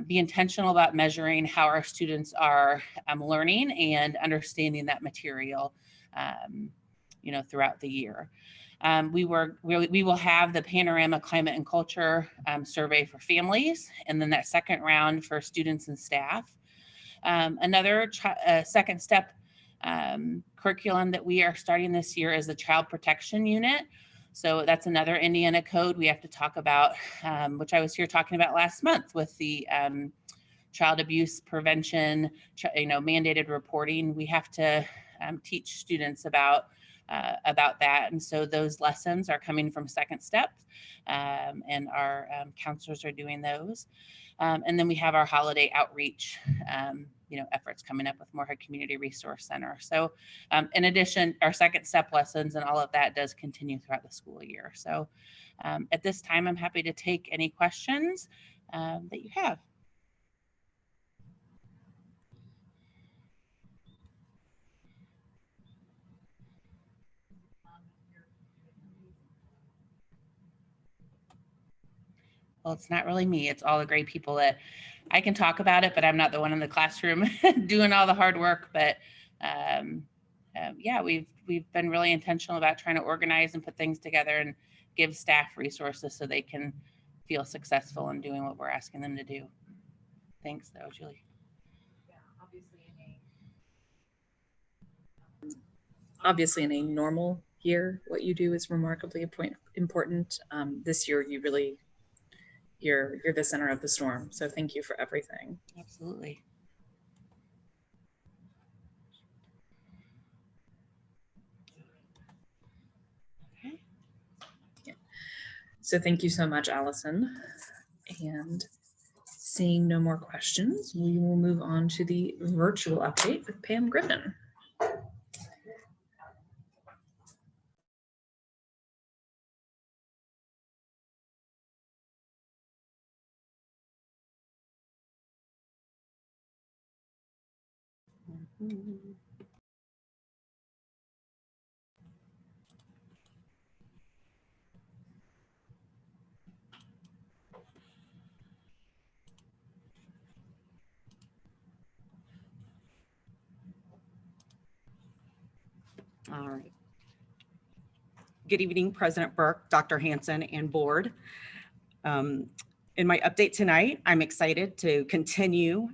be intentional about measuring how our students are learning and understanding that material, you know, throughout the year. We will have the Panorama Climate and Culture survey for families, and then that second round for students and staff. Another Second Step curriculum that we are starting this year is the Child Protection Unit. So that's another Indiana code we have to talk about, which I was here talking about last month with the child abuse prevention, you know, mandated reporting. We have to teach students about that. And so those lessons are coming from Second Step, and our counselors are doing those. And then we have our holiday outreach, you know, efforts coming up with Moorhead Community Resource Center. So in addition, our Second Step lessons and all of that does continue throughout the school year. So at this time, I'm happy to take any questions that you have. Well, it's not really me. It's all the great people that I can talk about it, but I'm not the one in the classroom doing all the hard work. But yeah, we've been really intentional about trying to organize and put things together and give staff resources so they can feel successful in doing what we're asking them to do. Thanks, though, Julie. Yeah, Obviously in a normal year, what you do is remarkably important. This year, you're the center of the storm. So thank you for everything. Absolutely. So thank you so much, Allison. And seeing no more questions, we will move on to the virtual update with Pam Griffin. All right. Good evening, President Burke, Dr. Hanson, and board. In my update tonight, I'm excited to continue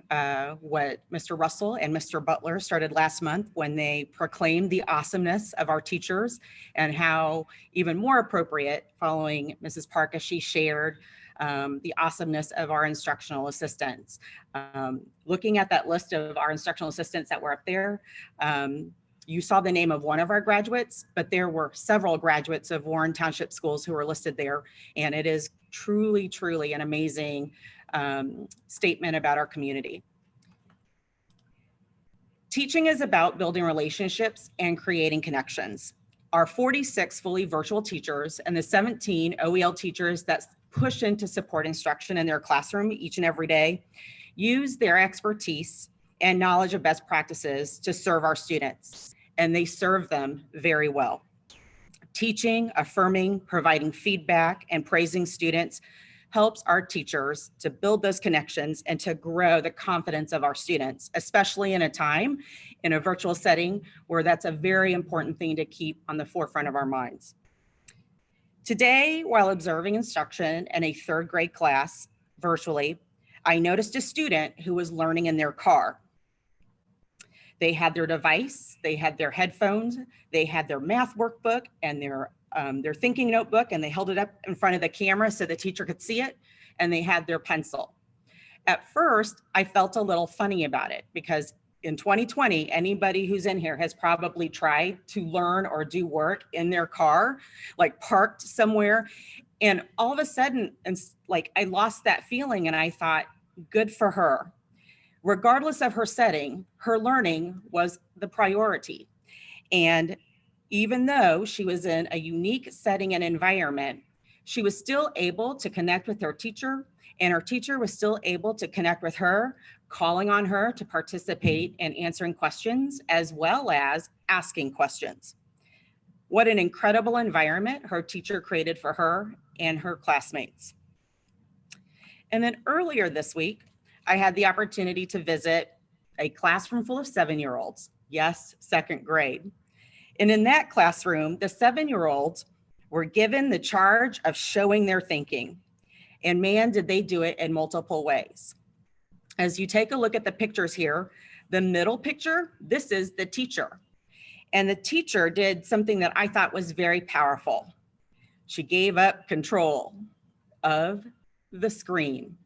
what Mr. Russell and Mr. Butler started last month when they proclaimed the awesomeness of our teachers and how even more appropriate following Mrs. Park as she shared the awesomeness of our instructional assistants. Looking at that list of our instructional assistants that were up there, you saw the name of one of our graduates, but there were several graduates of Warren Township schools who were listed there. And it is truly, truly an amazing statement about our community. Teaching is about building relationships and creating connections. Our 46 fully virtual teachers and the 17 OEL teachers that push in to support instruction in their classroom each and every day use their expertise and knowledge of best practices to serve our students, and they serve them very well. Teaching, affirming, providing feedback, and praising students helps our teachers to build those connections and to grow the confidence of our students, especially in a time in a virtual setting where that's a very important thing to keep on the forefront of our minds. Today, while observing instruction in a third grade class virtually, I noticed a student who was learning in their car. They had their device, they had their headphones, they had their math workbook and their thinking notebook, and they held it up in front of the camera so the teacher could see it, and they had their pencil. At first, I felt a little funny about it because in 2020, anybody who's in here has probably tried to learn or do work in their car, like parked somewhere. And all of a sudden, like I lost that feeling and I thought, good for her. Regardless of her setting, her learning was the priority. And even though she was in a unique setting and environment, she was still able to connect with her teacher, and her teacher was still able to connect with her, calling on her to participate in answering questions as well as asking questions. What an incredible environment her teacher created for her and her classmates. And then earlier this week, I had the opportunity to visit a classroom full of 7-year-olds. Yes, second grade. And in that classroom, the 7-year-olds were given the charge of showing their thinking. And man, did they do it in multiple ways. As you take a look at the pictures here, the middle picture, this is the teacher. And the teacher did something that I thought was very powerful. She gave up control of the screen.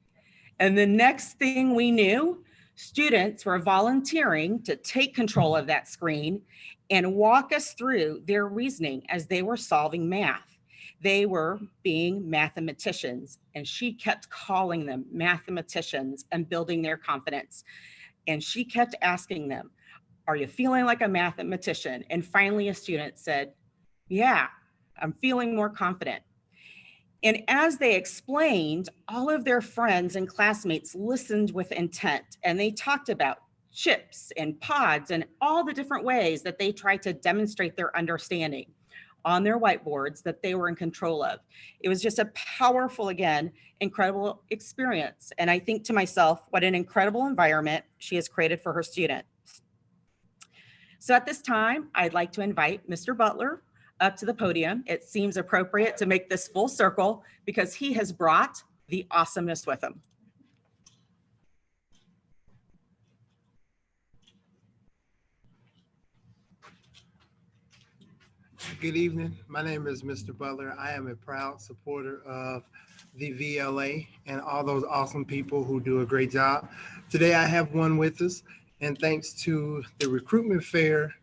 And the next thing we knew, students were volunteering to take control of that screen and walk us through their reasoning as they were solving math. They were being mathematicians, and she kept calling them mathematicians and building their confidence. And she kept asking them, are you feeling like a mathematician? And finally a student said, yeah, I'm feeling more confident. And as they explained, all of their friends and classmates listened with intent, and they talked about chips and pods and all the different ways that they tried to demonstrate their understanding on their whiteboards that they were in control of. It was just a powerful, again, incredible experience. And I think to myself, what an incredible environment she has created for her students. So at this time, I'd like to invite Mr. Butler up to the podium. It seems appropriate to make this full circle because he has brought the awesomeness with him. Good evening. My name is Mr. Butler. I am a proud supporter of the VLA and all those awesome people who do a great job. Today I have one with us, and thanks to the recruitment fair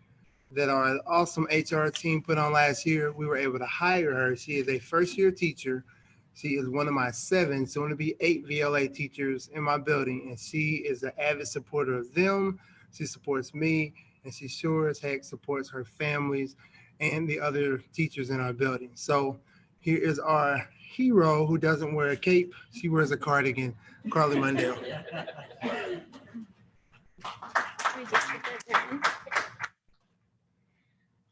that our awesome HR team put on last year, we were able to hire her. She is a first-year teacher She is one of my 7, soon to be 8 VLA teachers in my building, and she is an avid supporter of them. She supports me, and she sure as heck supports her families and the other teachers in our building. So here is our hero who doesn't wear a cape. She wears a cardigan, Carly Mundell.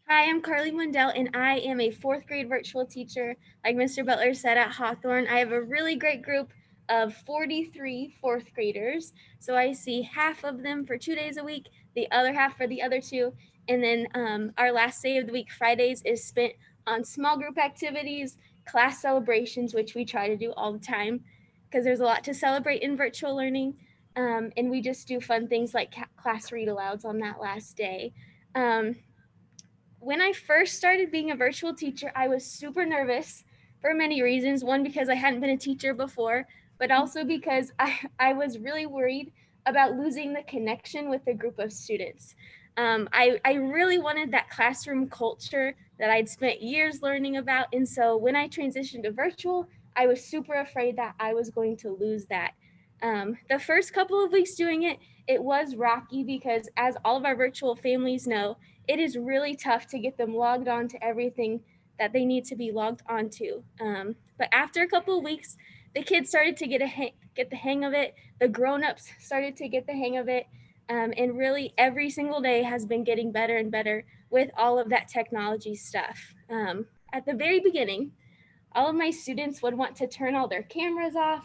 Hi, I'm Carly Mundell, and I am a 4th grade virtual teacher. Like Mr. Butler said, at Hawthorne, I have a really great group of 43 4th graders. So I see half of them for 2 days a week, the other half for the other 2. And then our last day of the week, Fridays, is spent on small group activities, class celebrations, which we try to do all the time because there's a lot to celebrate in virtual learning. And we just do fun things like class read alouds on that last day. When I first started being a virtual teacher, I was super nervous for many reasons. One, because I hadn't been a teacher before, but also because I was really worried about losing the connection with a group of students. I really wanted that classroom culture that I'd spent years learning about. And so when I transitioned to virtual, I was super afraid that I was going to lose that. The first couple of weeks doing it, it was rocky because, as all of our virtual families know, it is really tough to get them logged on to everything that they need to be logged onto. But after a couple of weeks, the kids started to get the hang of it. The grown-ups started to get the hang of it. And really every single day has been getting better and better with all of that technology stuff. At the very beginning, all of my students would want to turn all their cameras off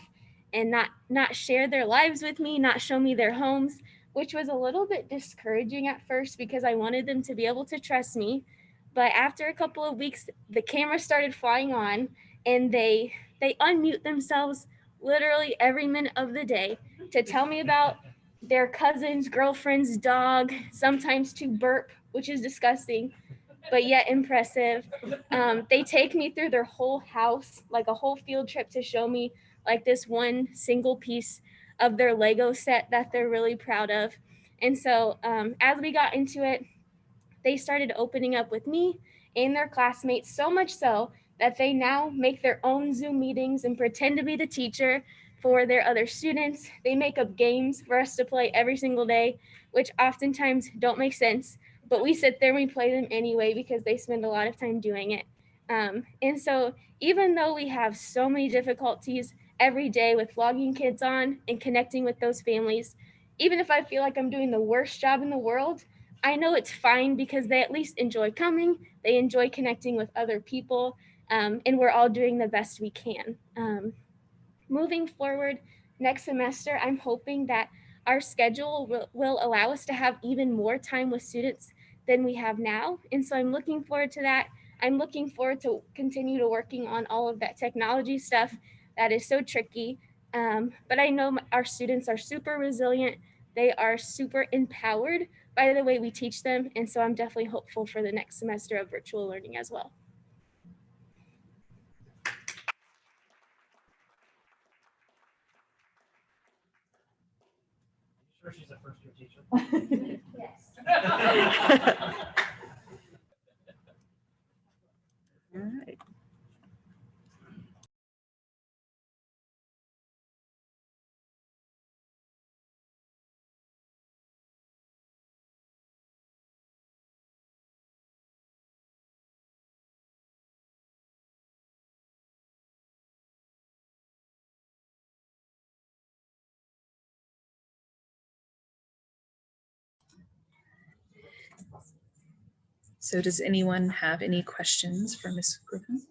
and not share their lives with me, not show me their homes, which was a little bit discouraging at first because I wanted them to be able to trust me. But after a couple of weeks, the camera started flying on, and they unmute themselves literally every minute of the day to tell me about their cousin's girlfriend's dog, sometimes to burp, which is disgusting, but yet impressive. They take me through their whole house, like a whole field trip, to show me like this one single piece of their Lego set that they're really proud of. And so as we got into it, they started opening up with me and their classmates, so much so that they now make their own Zoom meetings and pretend to be the teacher for their other students. They make up games for us to play every single day, which oftentimes don't make sense, but we sit there and we play them anyway because they spend a lot of time doing it. And so even though we have so many difficulties every day with logging kids on and connecting with those families, even if I feel like I'm doing the worst job in the world, I know it's fine because they at least enjoy coming, they enjoy connecting with other people, and we're all doing the best we can. Moving forward next semester, I'm hoping that our schedule will allow us to have even more time with students than we have now. And so I'm looking forward to that. I'm looking forward to continue to working on all of that technology stuff that is so tricky. But I know our students are super resilient. They are super empowered by the way we teach them. And so I'm definitely hopeful for the next semester of virtual learning as well. Sure she's a first-year teacher? Yes. All right. So does anyone have any questions for Ms. Griffin?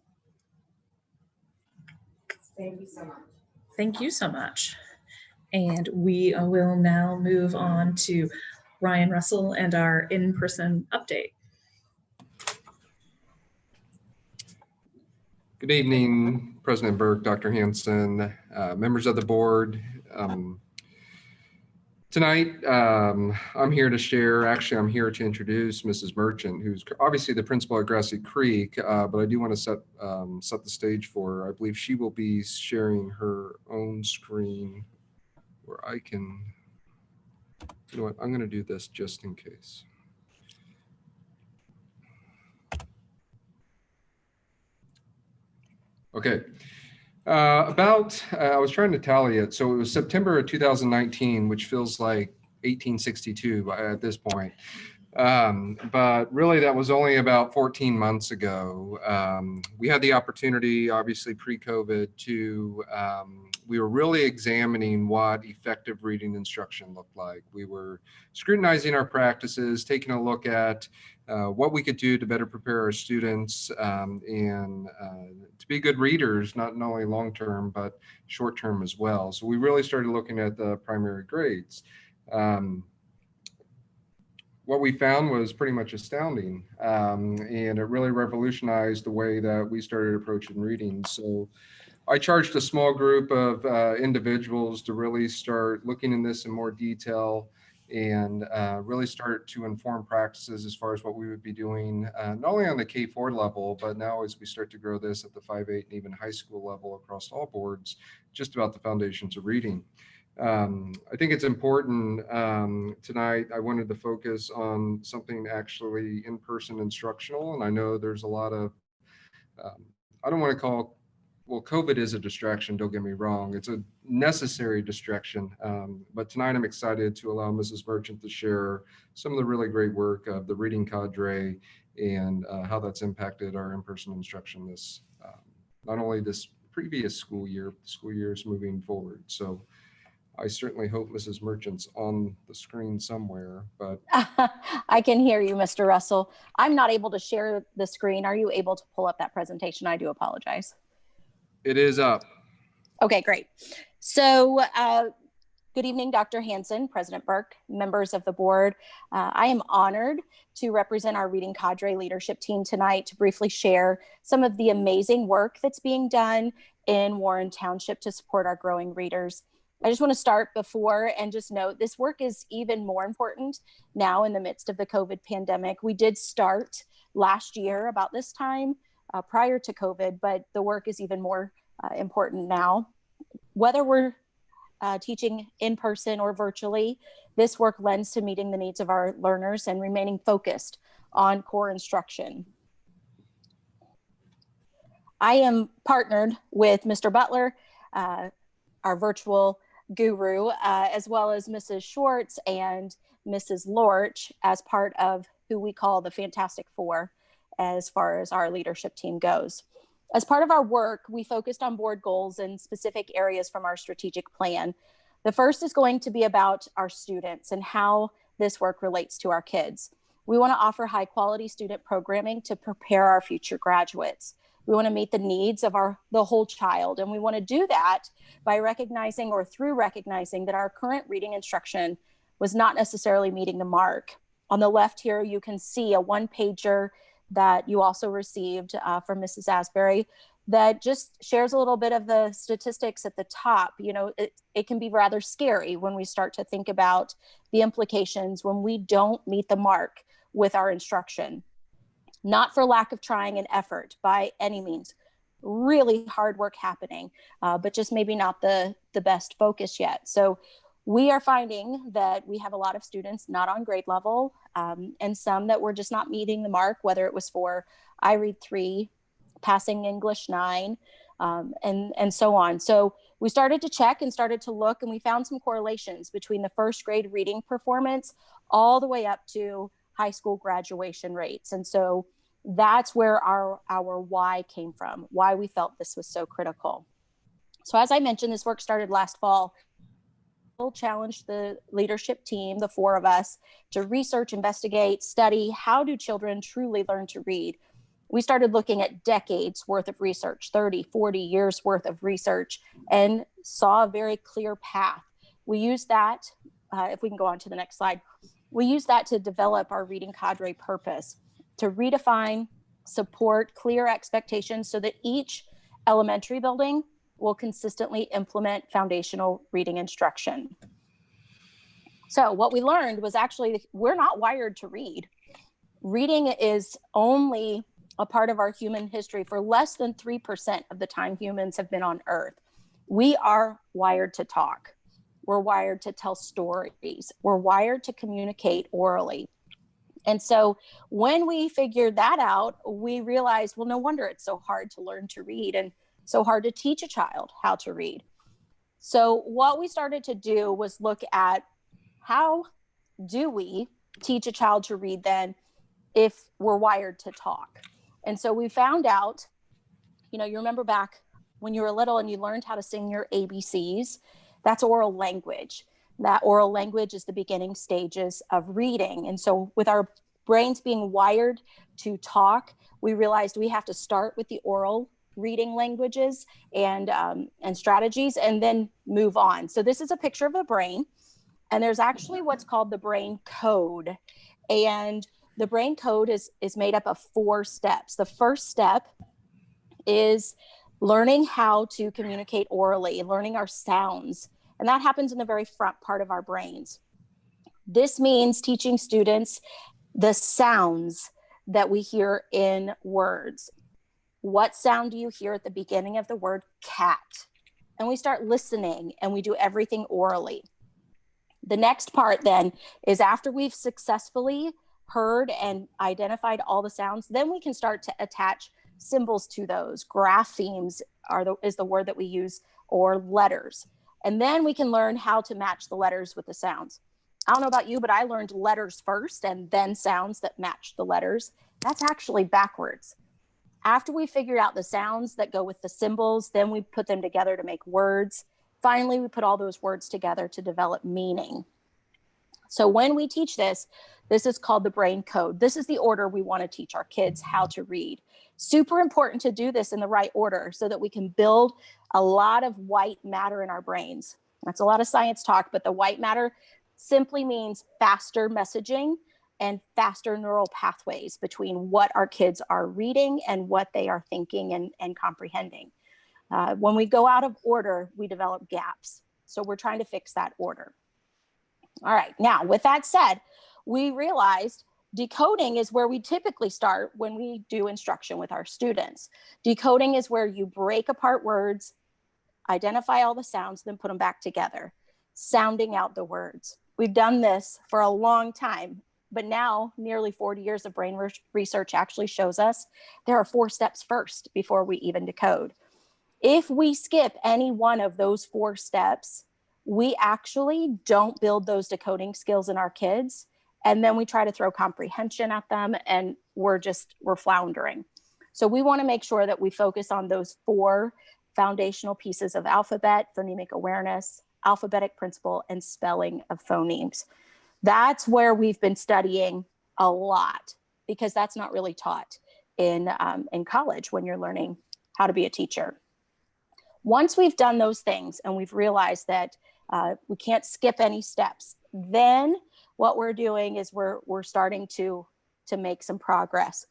Thank you so much. Thank you so much. And we will now move on to Ryan Russell and our in-person update. Good evening, President Burke, Dr. Hanson, members of the board. Tonight, I'm here to share, actually, I'm here to introduce Mrs. Merchant, who's obviously the principal at Grassy Creek, but I do want to set the stage for her. I believe she will be sharing her own screen where I can, you know what, I'm going to do this just in case. Okay. I was trying to tally it. So it was September of 2019, which feels like 1862 at this point. But really that was only about 14 months ago. We had the opportunity, obviously pre-COVID, to, we were really examining what effective reading instruction looked like. We were scrutinizing our practices, taking a look at what we could do to better prepare our students and to be good readers, not only long-term, but short-term as well. So we really started looking at the primary grades. What we found was pretty much astounding, and it really revolutionized the way that we started approaching reading. So I charged a small group of individuals to really start looking in this in more detail and really start to inform practices as far as what we would be doing, not only on the K-4 level, but now as we start to grow this at the 5-8 and even high school level across all boards, just about the foundations of reading. I think it's important tonight. I wanted to focus on something actually in-person instructional, and I know there's a lot of, I don't want to call, well, COVID is a distraction, don't get me wrong. It's a necessary distraction, but tonight I'm excited to allow Mrs. Merchant to share some of the really great work of the reading cadre and how that's impacted our in-person instruction this, not only this previous school year, school years moving forward. So I certainly hope Mrs. Merchant's on the screen somewhere, but. I can hear you, Mr. Russell. I'm not able to share the screen. Are you able to pull up that presentation? I do apologize. It is up. Okay, great. So good evening, Dr. Hanson, President Burke, members of the board. I am honored to represent our reading cadre leadership team tonight to briefly share some of the amazing work that's being done in Warren Township to support our growing readers. I just want to start before and just note this work is even more important now in the midst of the COVID pandemic. We did start last year about this time prior to COVID, but the work is even more important now. Whether we're teaching in person or virtually, this work lends to meeting the needs of our learners and remaining focused on core instruction. I am partnered with Mr. Butler, our virtual guru, as well as Mrs. Schwartz and Mrs. Lorch as part of who we call the Fantastic Four as far as our leadership team goes. As part of our work, we focused on board goals in specific areas from our strategic plan. The first is going to be about our students and how this work relates to our kids. We want to offer high quality student programming to prepare our future graduates. We want to meet the needs of the whole child. And we want to do that by recognizing or through recognizing that our current reading instruction was not necessarily meeting the mark. On the left here, you can see a one-pager that you also received from Mrs. Asbury that just shares a little bit of the statistics at the top. You know, it can be rather scary when we start to think about the implications when we don't meet the mark with our instruction. Not for lack of trying and effort by any means, really hard work happening, but just maybe not the best focus yet. So we are finding that we have a lot of students not on grade level and some that were just not meeting the mark, whether it was for I Read 3, passing English 9, and so on. So we started to check and started to look, and we found some correlations between the first grade reading performance all the way up to high school graduation rates. And so that's where our why came from, why we felt this was so critical. So as I mentioned, this work started last fall. We'll challenge the leadership team, the four of us, to research, investigate, study, how do children truly learn to read? We started looking at decades worth of research, 30, 40 years worth of research, and saw a very clear path. We used that, if we can go on to the next slide, we use that to develop our reading cadre purpose, to redefine, support clear expectations so that each elementary building will consistently implement foundational reading instruction. So what we learned was actually we're not wired to read. Reading is only a part of our human history for less than 3% of the time humans have been on Earth. We are wired to talk. We're wired to tell stories. We're wired to communicate orally. And so when we figured that out, we realized, well, no wonder it's so hard to learn to read. And so hard to teach a child how to read? So what we started to do was look at how do we teach a child to read then if we're wired to talk? And so we found out, you know, you remember back when you were little and you learned how to sing your ABCs, that's oral language. That oral language is the beginning stages of reading. And so with our brains being wired to talk, we realized we have to start with the oral reading languages and strategies and then move on. So this is a picture of the brain, and there's actually what's called the brain code. And the brain code is made up of 4 steps. The first step is learning how to communicate orally, learning our sounds. And that happens in the very front part of our brains. This means teaching students the sounds that we hear in words. What sound do you hear at the beginning of the word cat? And we start listening and we do everything orally. The next part then is after we've successfully heard and identified all the sounds, then we can start to attach symbols to those. Graphemes is the word that we use, or letters. And then we can learn how to match the letters with the sounds. I don't know about you, but I learned letters first and then sounds that match the letters. That's actually backwards. After we figured out the sounds that go with the symbols, then we put them together to make words. Finally, we put all those words together to develop meaning. So when we teach this, this is called the brain code. This is the order we want to teach our kids how to read. Super important to do this in the right order so that we can build a lot of white matter in our brains. That's a lot of science talk, but the white matter simply means faster messaging and faster neural pathways between what our kids are reading and what they are thinking and comprehending. When we go out of order, we develop gaps. So we're trying to fix that order. All right, now with that said, we realized decoding is where we typically start when we do instruction with our students. Decoding is where you break apart words, identify all the sounds, then put them back together, sounding out the words. We've done this for a long time, but now nearly 40 years of brain research actually shows us there are 4 steps first before we even decode. If we skip any one of those 4 steps, we actually don't build those decoding skills in our kids. And then we try to throw comprehension at them and we're floundering. So we want to make sure that we focus on those 4 foundational pieces of alphabet, phonemic awareness, alphabetic principle, and spelling of phonemes. That's where we've been studying a lot because that's not really taught in college when you're learning how to be a teacher. Once we've done those things and we've realized that we can't skip any steps, then what we're doing is we're starting to make some progress.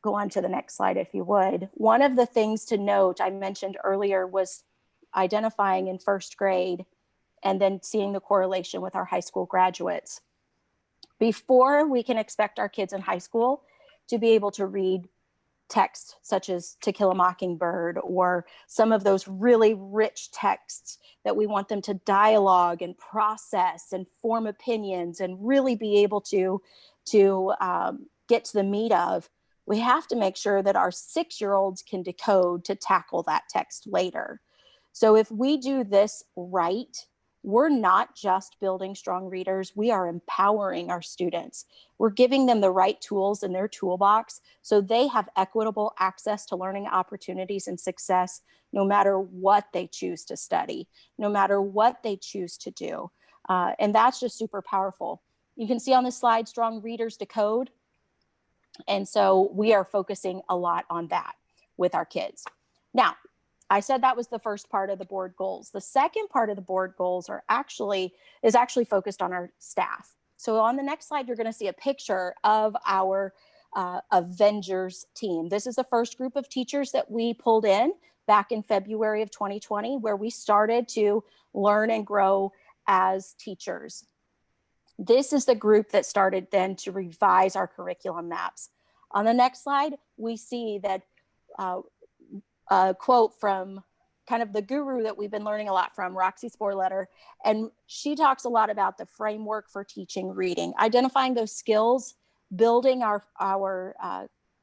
Go on to the next slide if you would. One of the things to note I mentioned earlier was identifying in 1st grade and then seeing the correlation with our high school graduates. Before we can expect our kids in high school to be able to read text such as To Kill a Mockingbird or some of those really rich texts that we want them to dialogue and process and form opinions and really be able to get to the meat of, we have to make sure that our 6-year-olds can decode to tackle that text later. So if we do this right, we're not just building strong readers, we are empowering our students. We're giving them the right tools in their toolbox so they have equitable access to learning opportunities and success no matter what they choose to study, no matter what they choose to do. And that's just super powerful. You can see on the slide, strong readers decode. And so we are focusing a lot on that with our kids. Now, I said that was the first part of the board goals. The second part of the board goals is actually focused on our staff. So on the next slide, you're going to see a picture of our Avengers team. This is the first group of teachers that we pulled in back in February of 2020, where we started to learn and grow as teachers. This is the group that started then to revise our curriculum maps. On the next slide, we see that a quote from kind of the guru that we've been learning a lot from, Roxy Sporletter, and she talks a lot about the framework for teaching reading, identifying those skills, building our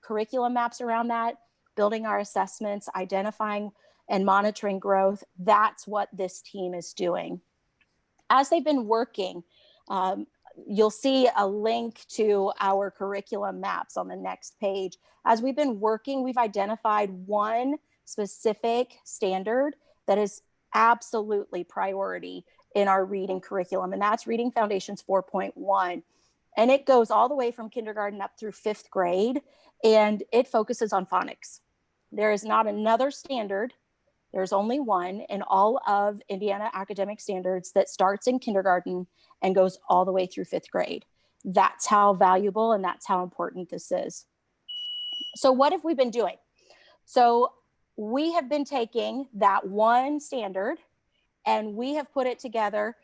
curriculum maps around that, building our assessments, identifying and monitoring growth. That's what this team is doing. As they've been working, you'll see a link to our curriculum maps on the next page. As we've been working, we've identified one specific standard that is absolutely priority in our reading curriculum, and that's Reading Foundations 4.1. And it goes all the way from kindergarten up through 5th grade, and it focuses on phonics. There is not another standard. There's only one in all of Indiana academic standards that starts in kindergarten and goes all the way through 5th grade. That's how valuable and that's how important this is. So what have we been doing? So we have been taking that one standard and we have put it together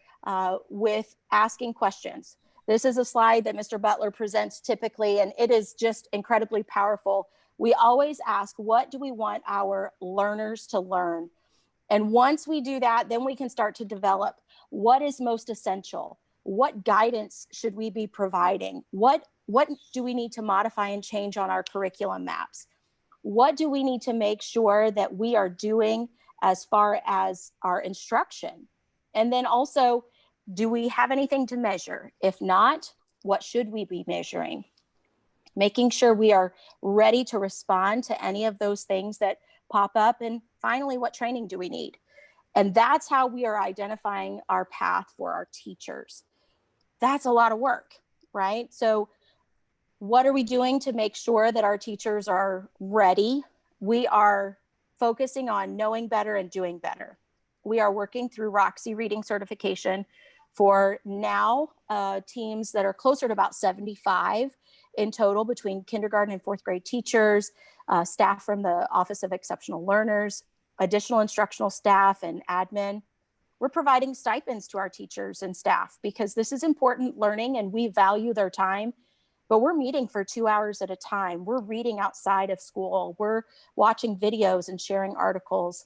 with asking questions. This is a slide that Mr. Butler presents typically, and it is just incredibly powerful. We always ask, what do we want our learners to learn? And once we do that, then we can start to develop what is most essential. What guidance should we be providing? What do we need to modify and change on our curriculum maps? What do we need to make sure that we are doing as far as our instruction? And then also, do we have anything to measure? If not, what should we be measuring? Making sure we are ready to respond to any of those things that pop up. And finally, what training do we need? And that's how we are identifying our path for our teachers. That's a lot of work, right? So what are we doing to make sure that our teachers are ready? We are focusing on knowing better and doing better. We are working through Roxy reading certification for now teams that are closer to about 75 in total between kindergarten and 4th grade teachers, staff from the Office of Exceptional Learners, additional instructional staff and admin. We're providing stipends to our teachers and staff because this is important learning and we value their time, but we're meeting for 2 hours at a time. We're reading outside of school. We're watching videos and sharing articles.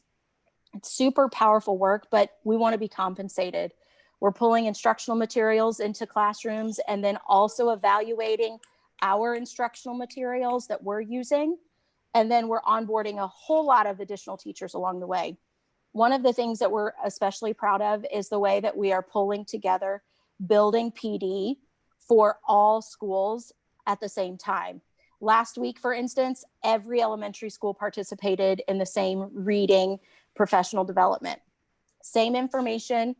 It's super powerful work, but we want to be compensated. We're pulling instructional materials into classrooms and then also evaluating our instructional materials that we're using. And then we're onboarding a whole lot of additional teachers along the way. One of the things that we're especially proud of is the way that we are pulling together building PD for all schools at the same time. Last week, for instance, every elementary school participated in the same reading professional development. Same information,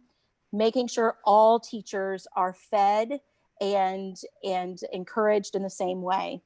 making sure all teachers are fed and encouraged in the same way.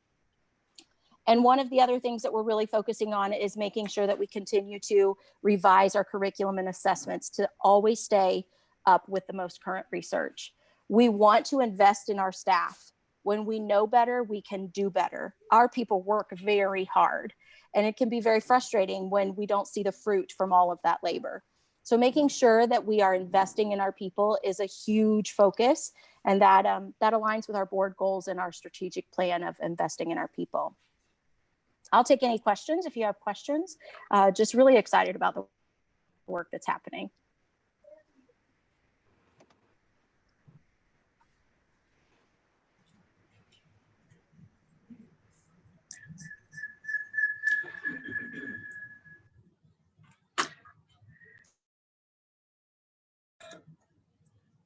And one of the other things that we're really focusing on is making sure that we continue to revise our curriculum and assessments to always stay up with the most current research. We want to invest in our staff. When we know better, we can do better. Our people work very hard, and it can be very frustrating when we don't see the fruit from all of that labor. So making sure that we are investing in our people is a huge focus, and that aligns with our board goals and our strategic plan of investing in our people. I'll take any questions if you have questions. Just really excited about the work that's happening.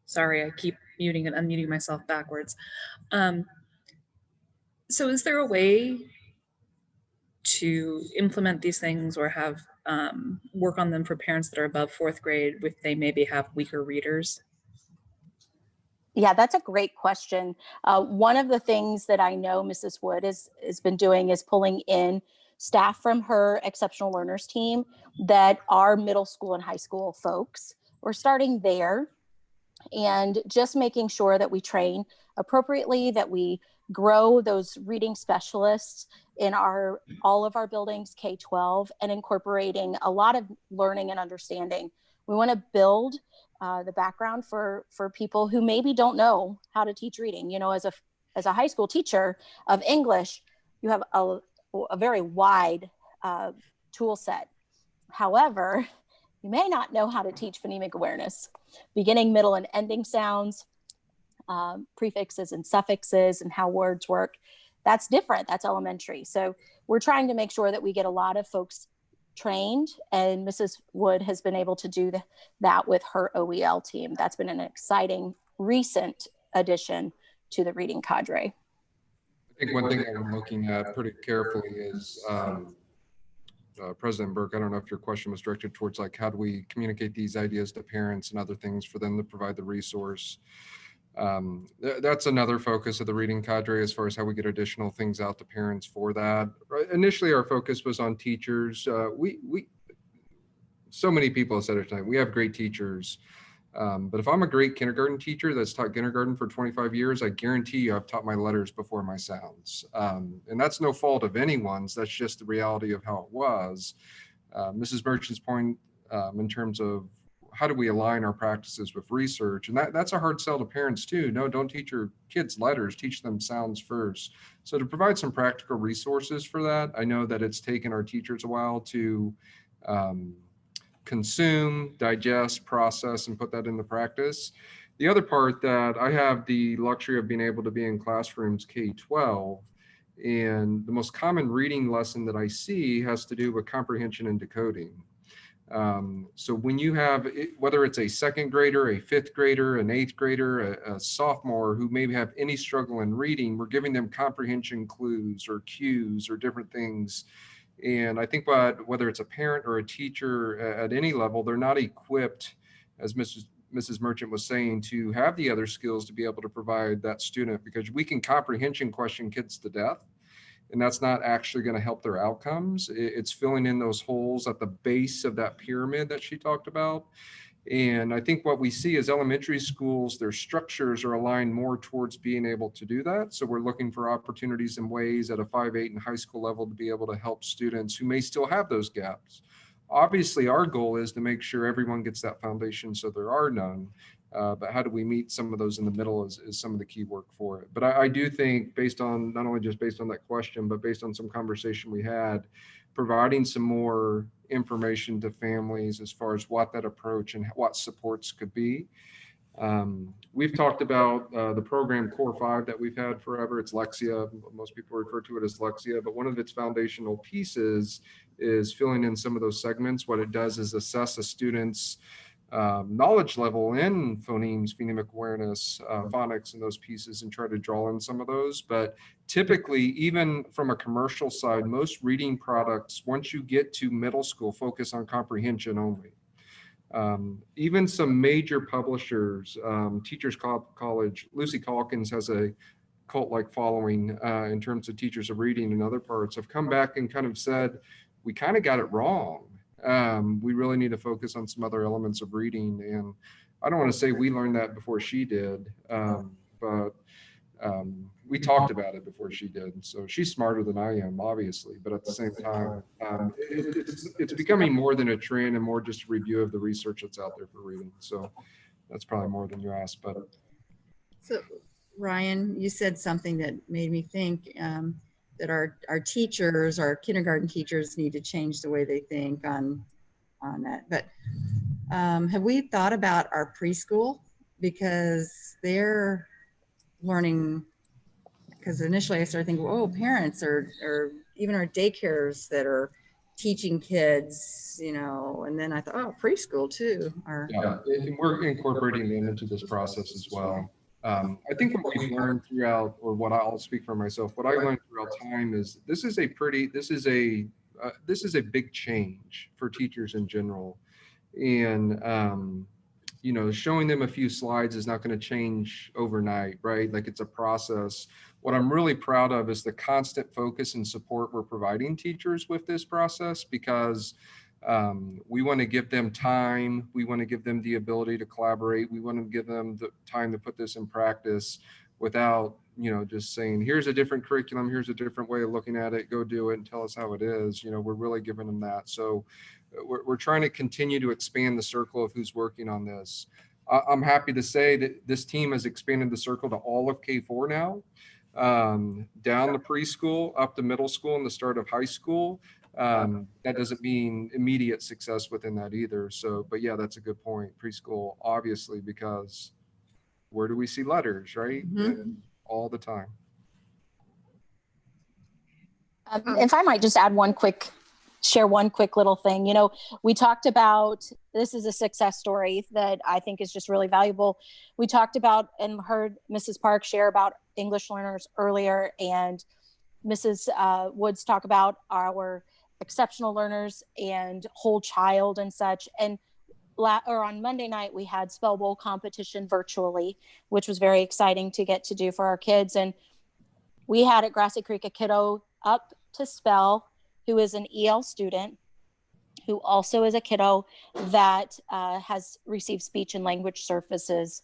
Sorry, I keep muting and unmuting myself backwards. So is there a way to implement these things or have work on them for parents that are above 4th grade if they maybe have weaker readers? Yeah, that's a great question. One of the things that I know Mrs. Wood has been doing is pulling in staff from her exceptional learners team that are middle school and high school folks. We're starting there and just making sure that we train appropriately, that we grow those reading specialists in all of our buildings, K-12, and incorporating a lot of learning and understanding. We want to build the background for people who maybe don't know how to teach reading. You know, as a high school teacher of English, you have a very wide tool set. However, you may not know how to teach phonemic awareness, beginning, middle, and ending sounds, prefixes and suffixes, and how words work. that's different. That's elementary. So we're trying to make sure that we get a lot of folks trained, and Mrs. Wood has been able to do that with her OEL team. That's been an exciting recent addition to the reading cadre. I think one thing that I'm looking at pretty carefully is President Burke, I don't know if your question was directed towards like, how do we communicate these ideas to parents and other things for them to provide the resource? That's another focus of the reading cadre as far as how we get additional things out to parents for that. Initially, our focus was on teachers. So many people have said it tonight, we have great teachers. But if I'm a great kindergarten teacher that's taught kindergarten for 25 years, I guarantee you I've taught my letters before my sounds. And that's no fault of anyone's, that's just the reality of how it was. Mrs. Merchant's point in terms of how do we align our practices with research? And that's a hard sell to parents too. No, don't teach your kids letters, teach them sounds first. So to provide some practical resources for that, I know that it's taken our teachers a while to consume, digest, process, and put that into practice. The other part that I have the luxury of being able to be in classrooms K-12, and the most common reading lesson that I see has to do with comprehension and decoding. So when you have, whether it's a second grader, a fifth grader, an eighth grader, a sophomore who maybe have any struggle in reading, we're giving them comprehension clues or cues or different things. And I think whether it's a parent or a teacher at any level, they're not equipped, as Mrs. Merchant was saying, to have the other skills to be able to provide that student, because we can comprehension question kids to death, and that's not actually going to help their outcomes. It's filling in those holes at the base of that pyramid that she talked about. And I think what we see is elementary schools, their structures are aligned more towards being able to do that. So we're looking for opportunities and ways at a 5-8 and high school level to be able to help students who may still have those gaps. Obviously, our goal is to make sure everyone gets that foundation so there are none. But how do we meet some of those in the middle is some of the key work for it. But I do think, based on not only just based on that question, but based on some conversation we had, providing some more information to families as far as what that approach and what supports could be. We've talked about the program Core 5 that we've had forever. It's Lexia. Most people refer to it as Lexia, but one of its foundational pieces is filling in some of those segments. What it does is assess a student's knowledge level in phonemes, phonemic awareness, phonics, and those pieces, and try to draw in some of those. But typically, even from a commercial side, most reading products, once you get to middle school, focus on comprehension only. Even some major publishers, Teachers College, Lucy Calkins has a cult-like following in terms of teachers of reading, and other parts have come back and kind of said, we kind of got it wrong. We really need to focus on some other elements of reading. And I don't want to say we learned that before she did, but we talked about it before she did. So she's smarter than I am, obviously, but at the same time, it's becoming more than a trend and more just a review of the research that's out there for reading. So that's probably more than you asked. But So Ryan, you said something that made me think that our teachers, our kindergarten teachers, need to change the way they think on that. But have we thought about our preschool? Because they're learning, because initially I started thinking, oh, parents or even our daycares that are teaching kids, you know, and then I thought, oh, preschool too. yeah, and we're incorporating them into this process as well. I think what we've learned throughout, or what I'll speak for myself, what I learned throughout time is this is a big change for teachers in general. And, you know, showing them a few slides is not going to change overnight, right? Like, it's a process. What I'm really proud of is the constant focus and support we're providing teachers with this process, because we want to give them time. We want to give them the ability to collaborate. We want to give them the time to put this in practice without, you know, just saying, here's a different curriculum, here's a different way of looking at it, go do it and tell us how it is. You know, we're really giving them that. So we're trying to continue to expand the circle of who's working on this. I'm happy to say that this team has expanded the circle to all of K4 now, down to preschool, up to middle school, and the start of high school. That doesn't mean immediate success within that either. So, but yeah, that's a good point. Preschool, obviously, because where do we see letters, right? Mm-hmm. All the time. If I might just share one quick little thing. You know, we talked about, this is a success story that I think is just really valuable. We talked about and heard Mrs. Park share about English learners earlier, and Mrs. Woods talk about our exceptional learners and whole child and such. And on Monday night, we had Spell Bowl competition virtually, which was very exciting to get to do for our kids. And we had at Grassy Creek a kiddo up to spell who is an EL student, who also is a kiddo that has received speech and language services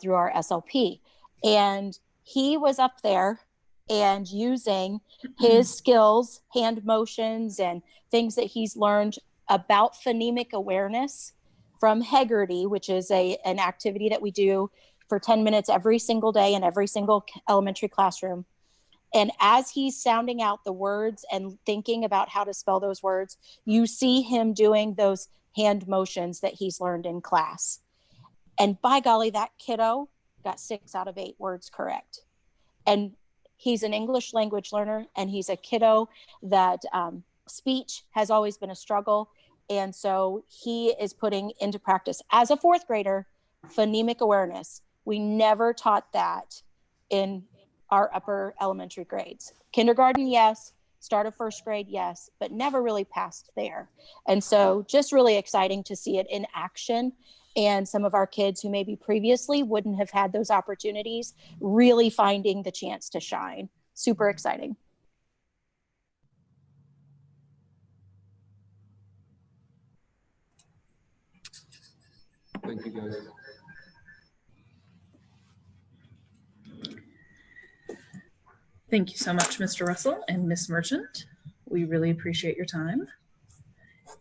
through our SLP. And he was up there and using his skills, hand motions, and things that he's learned about phonemic awareness from Hegarty, which is an activity that we do for 10 minutes every single day in every single elementary classroom. And as he's sounding out the words and thinking about how to spell those words, you see him doing those hand motions that he's learned in class. And by golly, that kiddo got 6 out of 8 words correct. And he's an English language learner, and he's a kiddo that speech has always been a struggle. And so he is putting into practice, as a 4th grader, phonemic awareness. We never taught that in our upper elementary grades. Kindergarten, yes. Start of 1st grade, yes, but never really past there. And so just really exciting to see it in action. And some of our kids who maybe previously wouldn't have had those opportunities really finding the chance to shine. Super exciting. Thank you, guys. Thank you so much, Mr. Russell and Ms. Merchant. We really appreciate your time.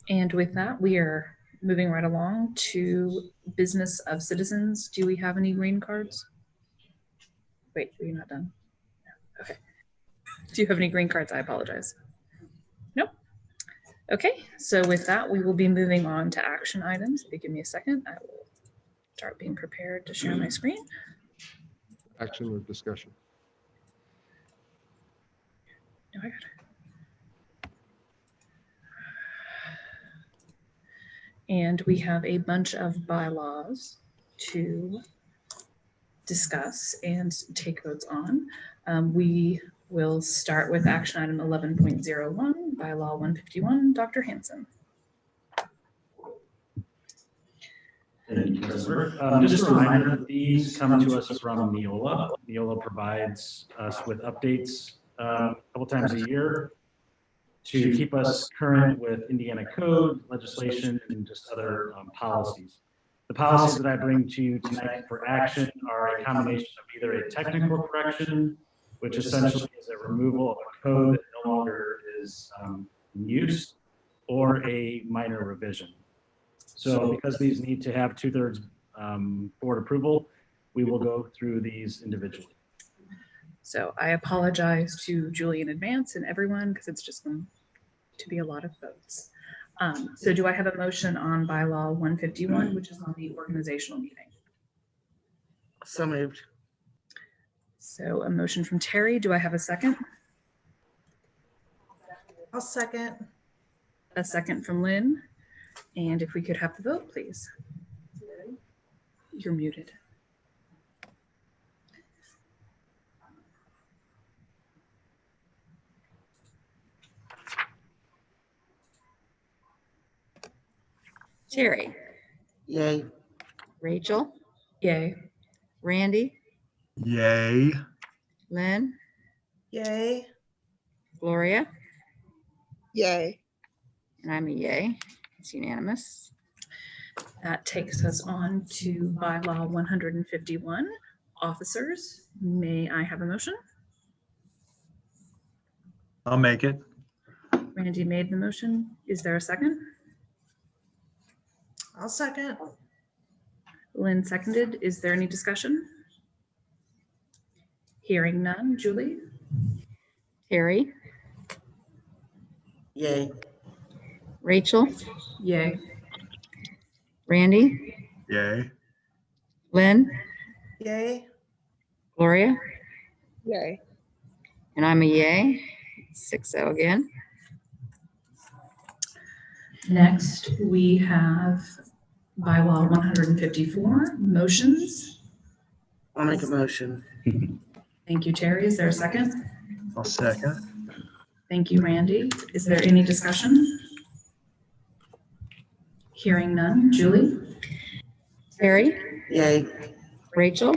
And with that, we are moving right along to business of citizens. Do we have any green cards? Wait, are you not done? Okay. Do you have any green cards? I apologize. Nope. Okay, so with that, we will be moving on to action items. If you give me a second, I will start being prepared to share my screen. Action or discussion? No, I got it. And we have a bunch of bylaws to discuss and take votes on. We will start with action item 11.01, bylaw 151, Dr. Hanson. Thank you, President. Just a reminder that these come to us from Neola. Neola provides us with updates a couple times a year to keep us current with Indiana code, legislation, and just other policies. The policies that I bring to you tonight for action are a combination of either a technical correction, which essentially is a removal of a code that no longer is in use, or a minor revision. So because these need to have 2/3 board approval, we will go through these individually. So I apologize to Julie in advance and everyone because it's just going to be a lot of votes. So do I have a motion on bylaw 151, which is on the organizational meeting? So moved. So a motion from Terry. Do I have a second? I'll second. A second from Lynn. And if we could have the vote, please. You're muted. Terry. Yay. Rachel. Yay. Randy. Yay. Lynn. Yay. Gloria. Yay. And I'm a yay. It's unanimous. That takes us on to bylaw 151, officers. May I have a motion? I'll make it. Randy made the motion. Is there a second? I'll second. Lynn seconded. Is there any discussion? Hearing none. Julie? Terry. Yay. Rachel. Yay. Randy. Yay. Lynn. Yay. Gloria. Yay. And I'm a yay. 6-0 again. Next, we have bylaw 154, motions. I'll make a motion. Thank you, Terry. Is there a second? I'll second. Thank you, Randy. Is there any discussion? Hearing none. Julie? Terry, Yay. Rachel,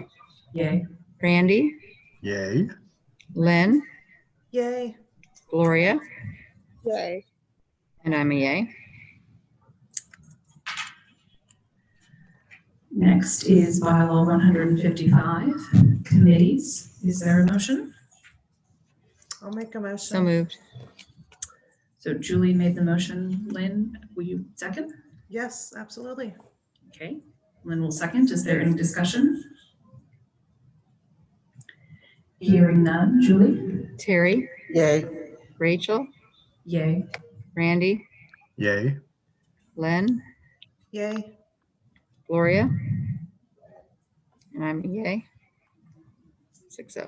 Yay. Randy, Yay. Lynn, Yay. Gloria, Yay. and I'm a yay. Next is bylaw 155, committees. Is there a motion? I'll make a motion. So moved. So Julie made the motion. Lynn, will you second? Yes, absolutely. Okay, Lynn will second. Is there any discussion? Hearing none. Julie? Terry, Yay. Rachel, Yay. Randy, Yay. Lynn, Yay. Gloria, and I'm a yay. 6-0.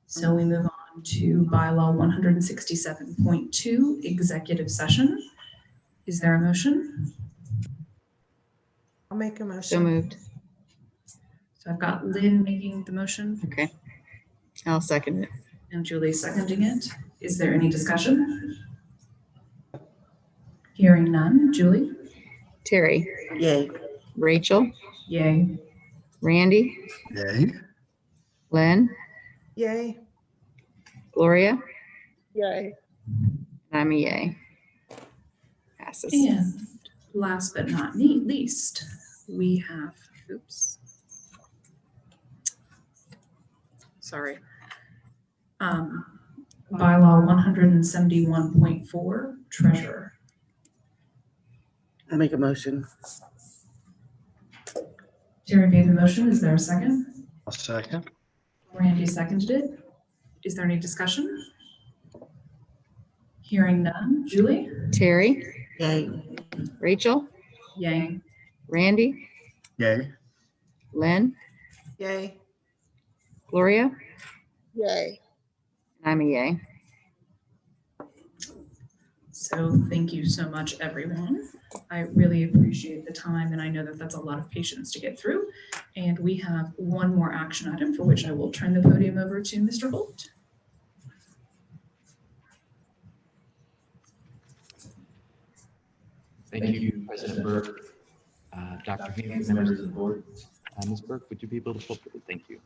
So we move on to bylaw 167.2, executive session. Is there a motion? I'll make a motion. So moved. So I've got Lynn making the motion Okay. I'll second it. and Julie seconding it. Is there any discussion? Hearing none. Julie? Terry, Yay. Rachel, Yay. Randy, Yay. Lynn, Yay. Gloria, Yay. and I'm a yay. Passes. And last but not least, we have, oops. Sorry. Bylaw 171.4, treasurer. I'll make a motion. Terry made the motion. Is there a second? I'll second. Randy seconded it. Is there any discussion? Hearing none. Julie? Terry, Yay. Rachel, Yay. Randy, Yay. Lynn, Yay. Gloria, Yay. and I'm a yay. So thank you so much, everyone. I really appreciate the time, and I know that that's a lot of patience to get through. And we have one more action item for which I will turn the podium over to Mr. Holt. Thank you, President Burke, Dr. Haynes, members of the board. Ms. Burke, would you be able to pull through? Thank you.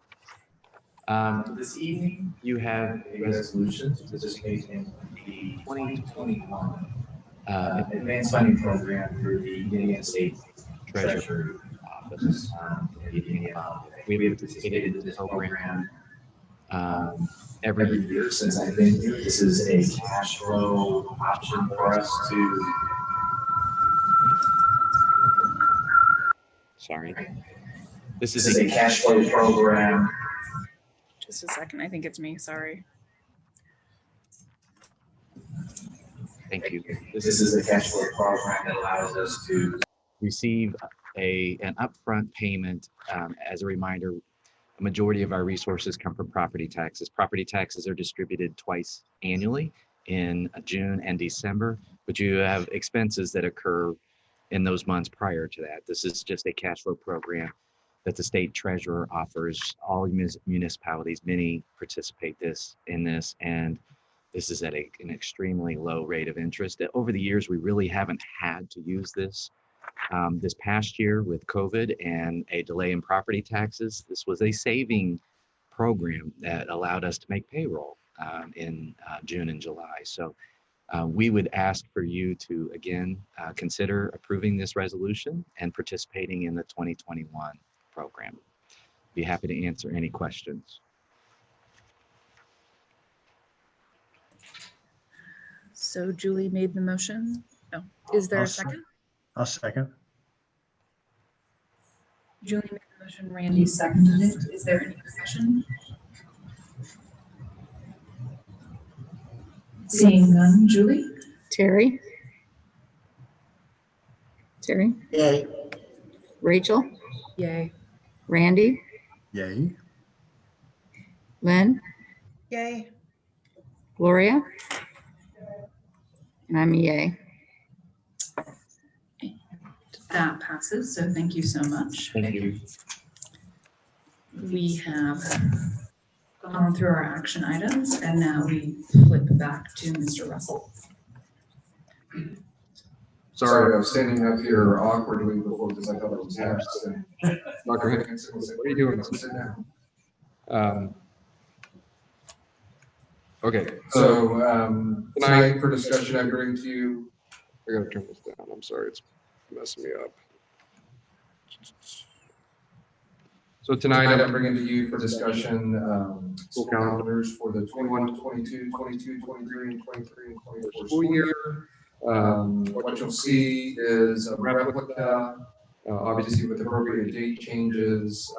This evening, you have a resolution participating in the 2021 Advanced Funding Program through the Indiana State Treasury Office. We have participated in this program every year since I've been here. This is a cash flow option for us to. Sorry. This is a cash flow program. Just a second. I think it's me. Sorry. Thank you. This is a cash flow program that allows us to receive an upfront payment. As a reminder, a majority of our resources come from property taxes. Property taxes are distributed twice annually in June and December, but you have expenses that occur in those months prior to that. This is just a cash flow program that the state treasurer offers. All municipalities, many participate in this, and this is at an extremely low rate of interest. Over the years, we really haven't had to use this. This past year with COVID and a delay in property taxes, this was a saving program that allowed us to make payroll in June and July. So we would ask for you to, again, consider approving this resolution and participating in the 2021 program. Be happy to answer any questions. So Julie made the motion. No. Is there a second? I'll second. Julie made the motion. Randy seconded it. Is there any discussion? Seeing none. Julie? Terry, Yay. Rachel, Yay. Randy, Yay. Lynn, Yay. Gloria? And I'm a yay. That passes, so thank you so much. Thank you. We have gone through our action items and now we flip back to Mr. Russell. Sorry, I was standing up here awkwardly before because I thought it was next. And Dr. Higgins was like, "What are you doing? Sit down." Okay, so tonight for discussion, I bring to you, I gotta turn this down. I'm sorry, it's messing me up. So tonight I'm bringing to you for discussion school calendars for the 21, 22, 22, 23, and 23 and 24 school year. What you'll see is a replica, obviously with appropriate date changes,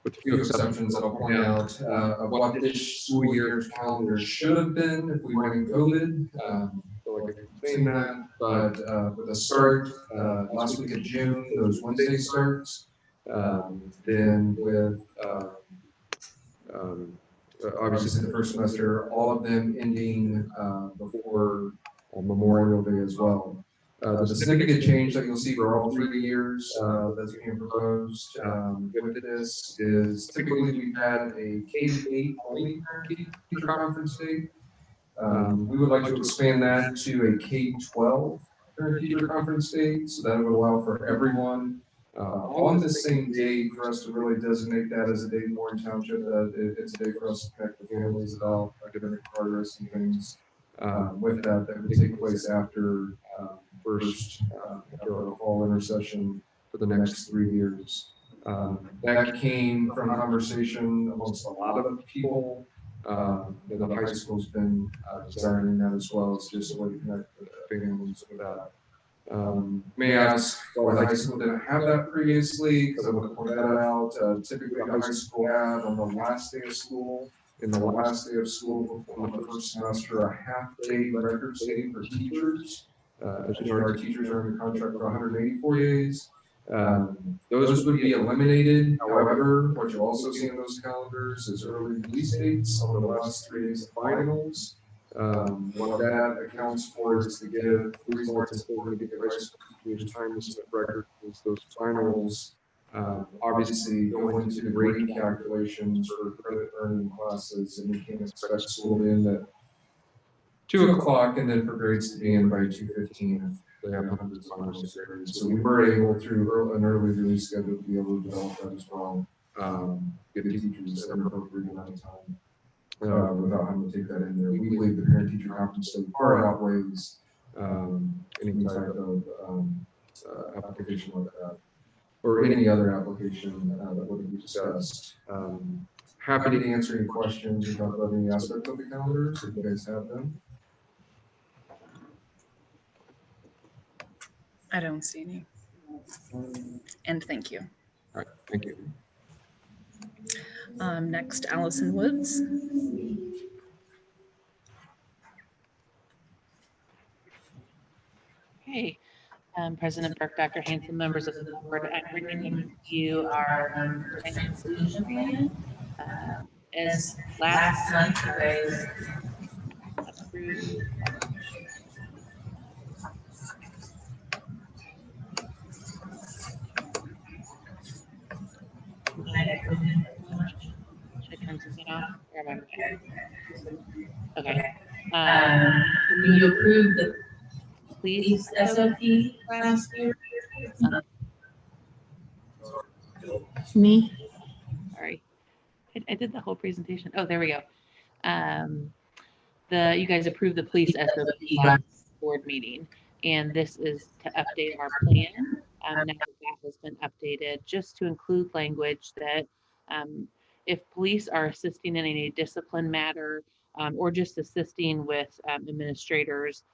with a few exceptions that I'll point out, of what this school year's calendar should have been if we weren't in COVID. I feel like I keep saying that, but with a start last week of June, those Wednesday starts, then with obviously the first semester, all of them ending before Memorial Day as well. The significant change that you'll see for all 3 years that's being proposed with this is typically we've had a K-8 only parent-teacher conference day. We would like to expand that to a K-12 parent-teacher conference day, so that would allow for everyone on the same day for us to really designate that as a day more in Township. It's a day for us to connect with families about academic progress and things with that would take place after first after our fall intercession for the next 3 years. That came from conversation amongst a lot of people. The high school's been desiring that as well. It's just a way to connect with families with that. May ask why the high school didn't have that previously, because I want to point that out. Typically, the high school had on the last day of school, in the last day of school on the first semester, a half-day record setting for teachers. As you know, our teachers are under contract for 184 days. Those would be eliminated. However, what you'll also see in those calendars is early release dates on the last 3 days of finals. What that accounts for is to give, the reason why it's important to give high school teachers time to submit records is those finals obviously go into the grade calculations for credit earning classes, and you can't expect school to end at 2 o'clock and then for grades to be in by 2:15 if they have hundreds of finals to grade. So we were able through an early release schedule to be able to develop that as well, give the teachers an appropriate amount of time. Without having to take that in there. We believe the parent-teacher conference day far outweighs any type of application like that, or any other application that would be discussed. Happy to answer any questions or talk about any aspect of the calendars if you guys have them. I don't see any. And thank you. All right, thank you. Next, Allison Woods. Hey, President Burke, Dr. Hanson, members of the board, I'm bringing you our retention solution plan. As last month, I approved. Should I turn something off? Or am I okay? When you approved the police SOP last year. Me? Sorry, I did the whole presentation. Oh, there we go. You guys approved the police SOP last board meeting, and this is to update our plan. Now that has been updated just to include language that if police are assisting in any discipline matter or just assisting with administrators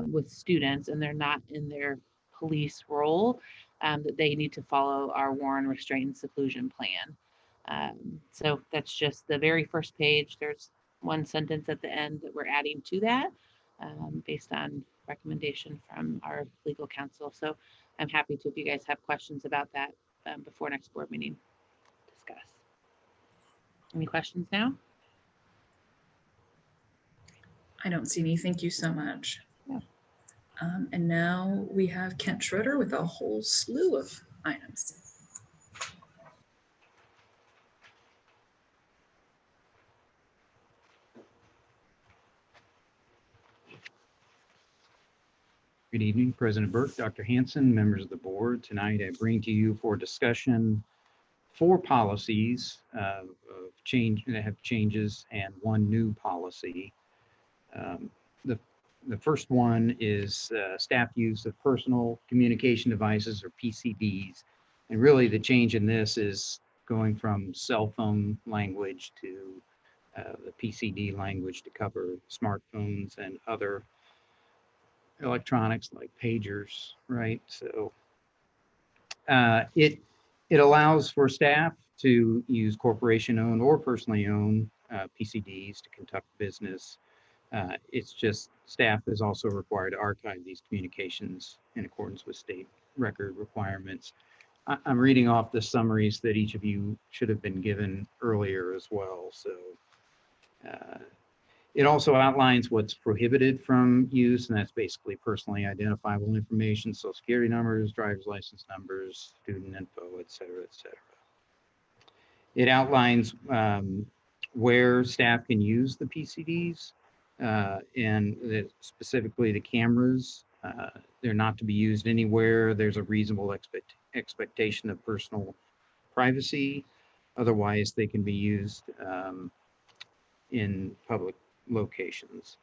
with students and they're not in their police role, that they need to follow our warrant, restraint, and seclusion plan. So that's just the very first page. There's one sentence at the end that we're adding to that based on recommendation from our legal counsel. So I'm happy to, if you guys have questions about that before next board meeting, discuss. Any questions now? I don't see any. Thank you so much. Yeah. And now we have Kent Schroeder with a whole slew of items. Good evening, President Burke, Dr. Hanson, members of the board. Tonight I bring to you for discussion 4 policies of change that have changes and 1 new policy. The first one is staff use of personal communication devices, or PCDs. And really the change in this is going from cell phone language to the PCD language to cover smartphones and other electronics like pagers, right? So it allows for staff to use corporation-owned or personally owned PCDs to conduct business. It's just staff is also required to archive these communications in accordance with state record requirements. I'm reading off the summaries that each of you should have been given earlier as well. So it also outlines what's prohibited from use, and that's basically personally identifiable information, social security numbers, driver's license numbers, student info, et cetera, et cetera. It outlines where staff can use the PCDs, and specifically the cameras. They're not to be used anywhere there's a reasonable expectation of personal privacy. Otherwise, they can be used in public locations.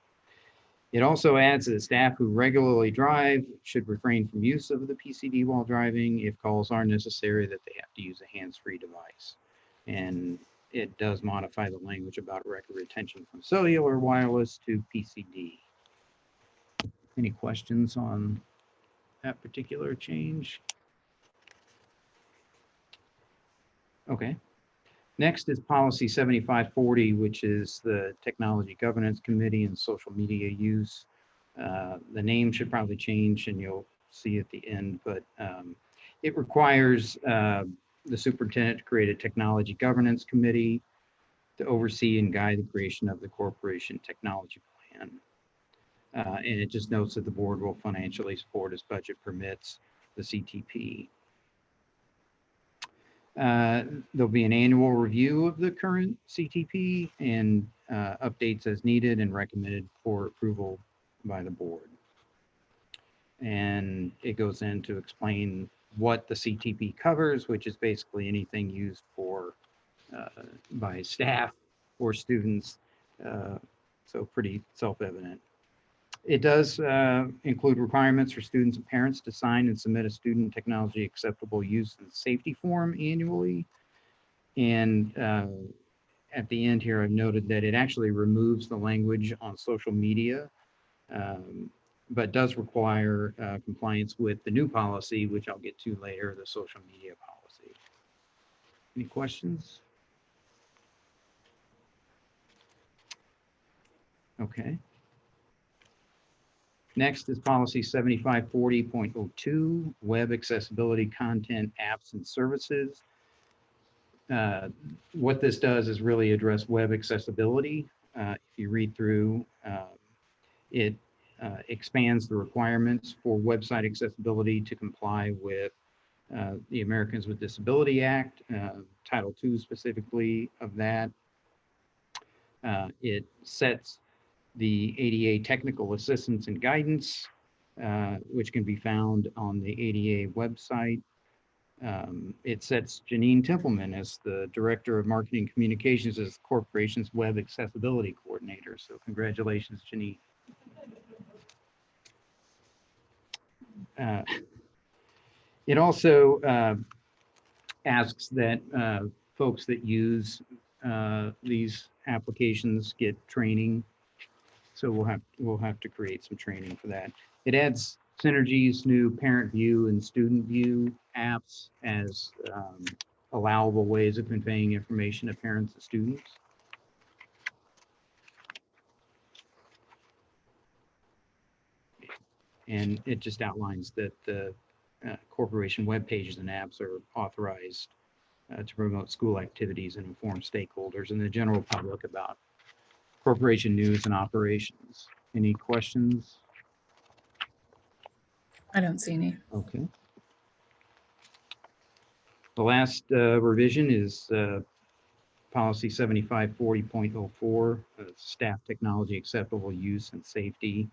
It also adds that staff who regularly drive should refrain from use of the PCD while driving if calls are necessary, that they have to use a hands-free device. And it does modify the language about record retention from cellular wireless to PCD. Any questions on that particular change? Okay. Next is policy 7540, which is the Technology Governance Committee and social media use. The name should probably change and you'll see at the end, but it requires the superintendent to create a technology governance committee to oversee and guide the creation of the corporation technology plan. And it just notes that the board will financially support as budget permits the CTP. There'll be an annual review of the current CTP and updates as needed and recommended for approval by the board. And it goes in to explain what the CTP covers, which is basically anything used for by staff or students. So pretty self-evident. It does include requirements for students and parents to sign and submit a student technology acceptable use and safety form annually. And at the end here, I've noted that it actually removes the language on social media, but does require compliance with the new policy, which I'll get to later, the social media policy. Any questions? Okay. Next is policy 7540.02, web accessibility content, apps, and services. What this does is really address web accessibility. If you read through, it expands the requirements for website accessibility to comply with the Americans with Disability Act, Title II specifically of that. It sets the ADA technical assistance and guidance, which can be found on the ADA website. It sets Janine Templeman as the Director of Marketing Communications as the corporation's web accessibility coordinator. So congratulations, Janine. It also asks that folks that use these applications get training. So we'll have to create some training for that. It adds Synergy's new parent view and student view apps as allowable ways of conveying information to parents and students. And it just outlines that the corporation web pages and apps are authorized to promote school activities and inform stakeholders and the general public about corporation news and operations. Any questions? I don't see any. Okay. The last revision is policy 7540.04, staff technology acceptable use and safety.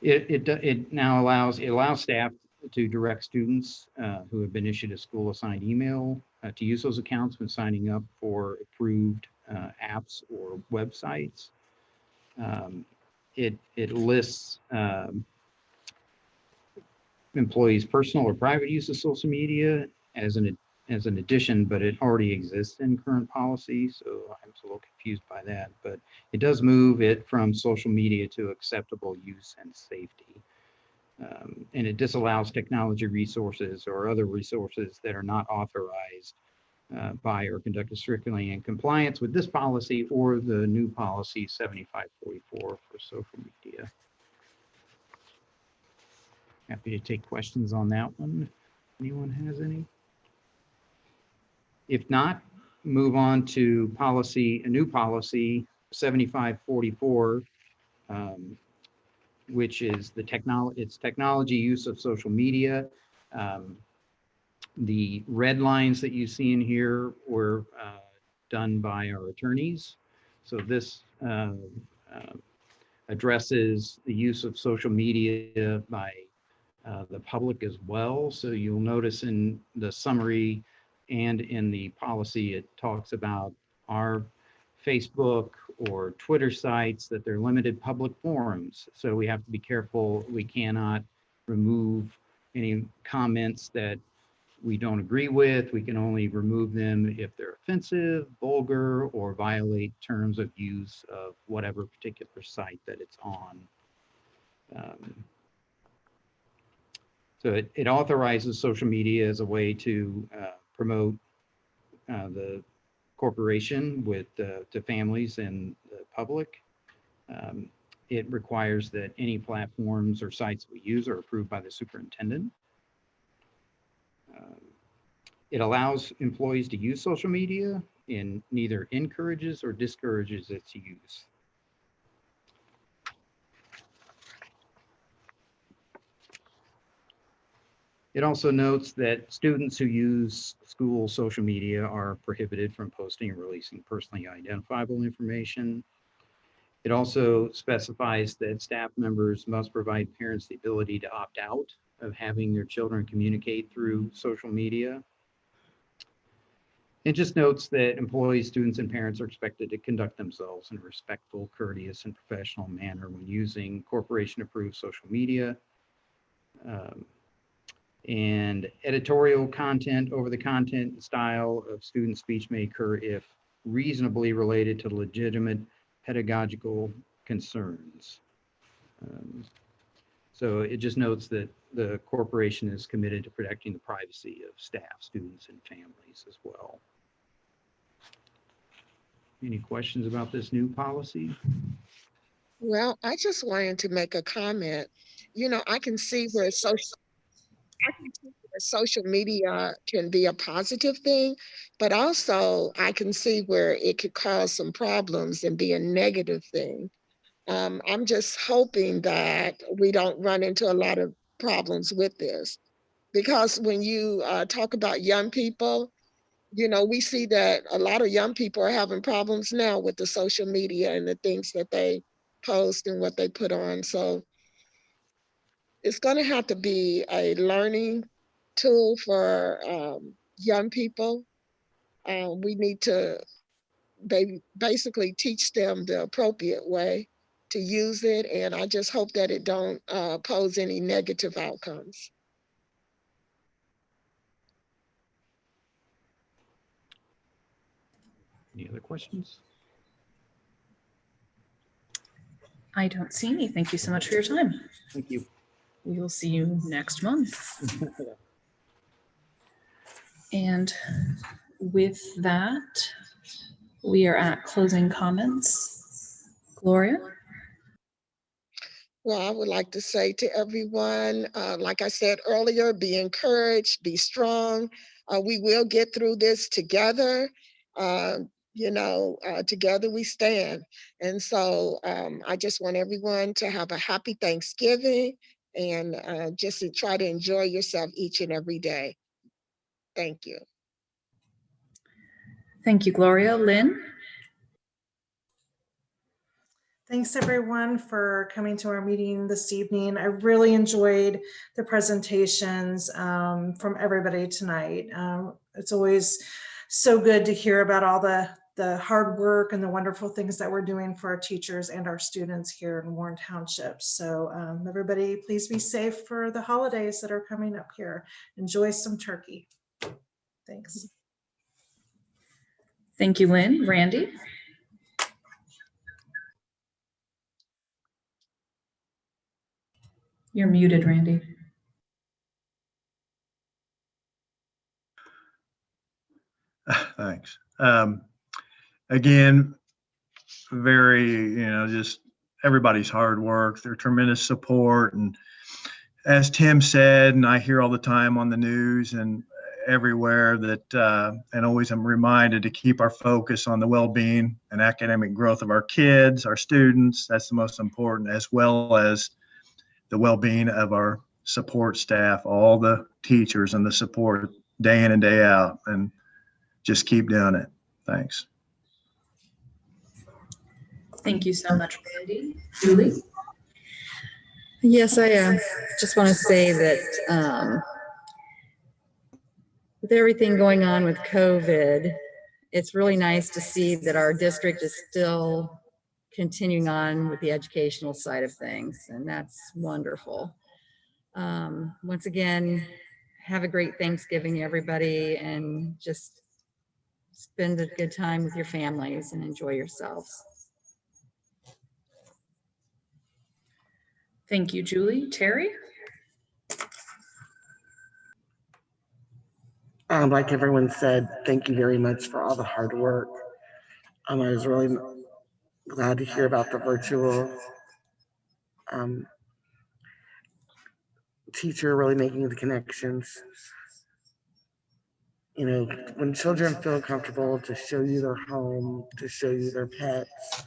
It now allows staff to direct students who have been issued a school assigned email to use those accounts when signing up for approved apps or websites. It lists employees' personal or private use of social media as an addition, but it already exists in current policy, so I was a little confused by that. But it does move it from social media to acceptable use and safety. And it disallows technology resources or other resources that are not authorized by or conducted strictly in compliance with this policy or the new policy 7544 for social media. Happy to take questions on that one. If anyone has any? If not, move on to a new policy 7544, which is technology use of social media. The red lines that you see in here were done by our attorneys. So this addresses the use of social media by the public as well. So you'll notice in the summary and in the policy, it talks about our Facebook or Twitter sites that they're limited public forums. So we have to be careful. We cannot remove any comments that we don't agree with. We can only remove them if they're offensive, vulgar, or violate terms of use of whatever particular site that it's on. So it authorizes social media as a way to promote the corporation to families and the public. It requires that any platforms or sites we use are approved by the superintendent. It allows employees to use social media and neither encourages or discourages its use. It also notes that students who use school social media are prohibited from posting or releasing personally identifiable information. It also specifies that staff members must provide parents the ability to opt out of having their children communicate through social media. It just notes that employees, students, and parents are expected to conduct themselves in a respectful, courteous, and professional manner when using corporation-approved social media. And editorial content over the content and style of student speech may occur if reasonably related to legitimate pedagogical concerns. So it just notes that the corporation is committed to protecting the privacy of staff, students, and families as well. Any questions about this new policy? Well, I just wanted to make a comment. You know, I can see where social media can be a positive thing, but also I can see where it could cause some problems and be a negative thing. I'm just hoping that we don't run into a lot of problems with this, because when you talk about young people, you know, we see that a lot of young people are having problems now with the social media and the things that they post and what they put on. So it's going to have to be a learning tool for young people. We need to basically teach them the appropriate way to use it. And I just hope that it don't pose any negative outcomes. Any other questions? I don't see any. Thank you so much for your time. Thank you. We will see you next month. And with that, we are at closing comments. Gloria? Well, I would like to say to everyone, like I said earlier, be encouraged, be strong. We will get through this together. Together we stand. And so I just want everyone to have a happy Thanksgiving and just to try to enjoy yourself each and every day. Thank you. Thank you, Gloria. Lynn? Thanks everyone for coming to our meeting this evening. I really enjoyed the presentations from everybody tonight. It's always so good to hear about all the hard work and the wonderful things that we're doing for our teachers and our students here in Warren Township. So everybody, please be safe for the holidays that are coming up here. Enjoy some turkey. Thanks. Thank you, Lynn. Randy? You're muted, Randy. Thanks. Again, very, just everybody's hard work, their tremendous support. And as Tim said, and I hear all the time on the news and everywhere that, and always I'm reminded to keep our focus on the well-being and academic growth of our kids, our students. That's the most important, as well as the well-being of our support staff, all the teachers and the support day in and day out, and just keep doing it. Thanks. Thank you so much, Randy. Julie? Yes, I just want to say that with everything going on with COVID, it's really nice to see that our district is still continuing on with the educational side of things, and that's wonderful. Once again, have a great Thanksgiving, everybody, and just spend a good time with your families and enjoy yourselves. Thank you, Julie. Terry? Like everyone said, thank you very much for all the hard work. I was really glad to hear about the virtual teacher really making the connections. When children feel comfortable to show you their home, to show you their pets,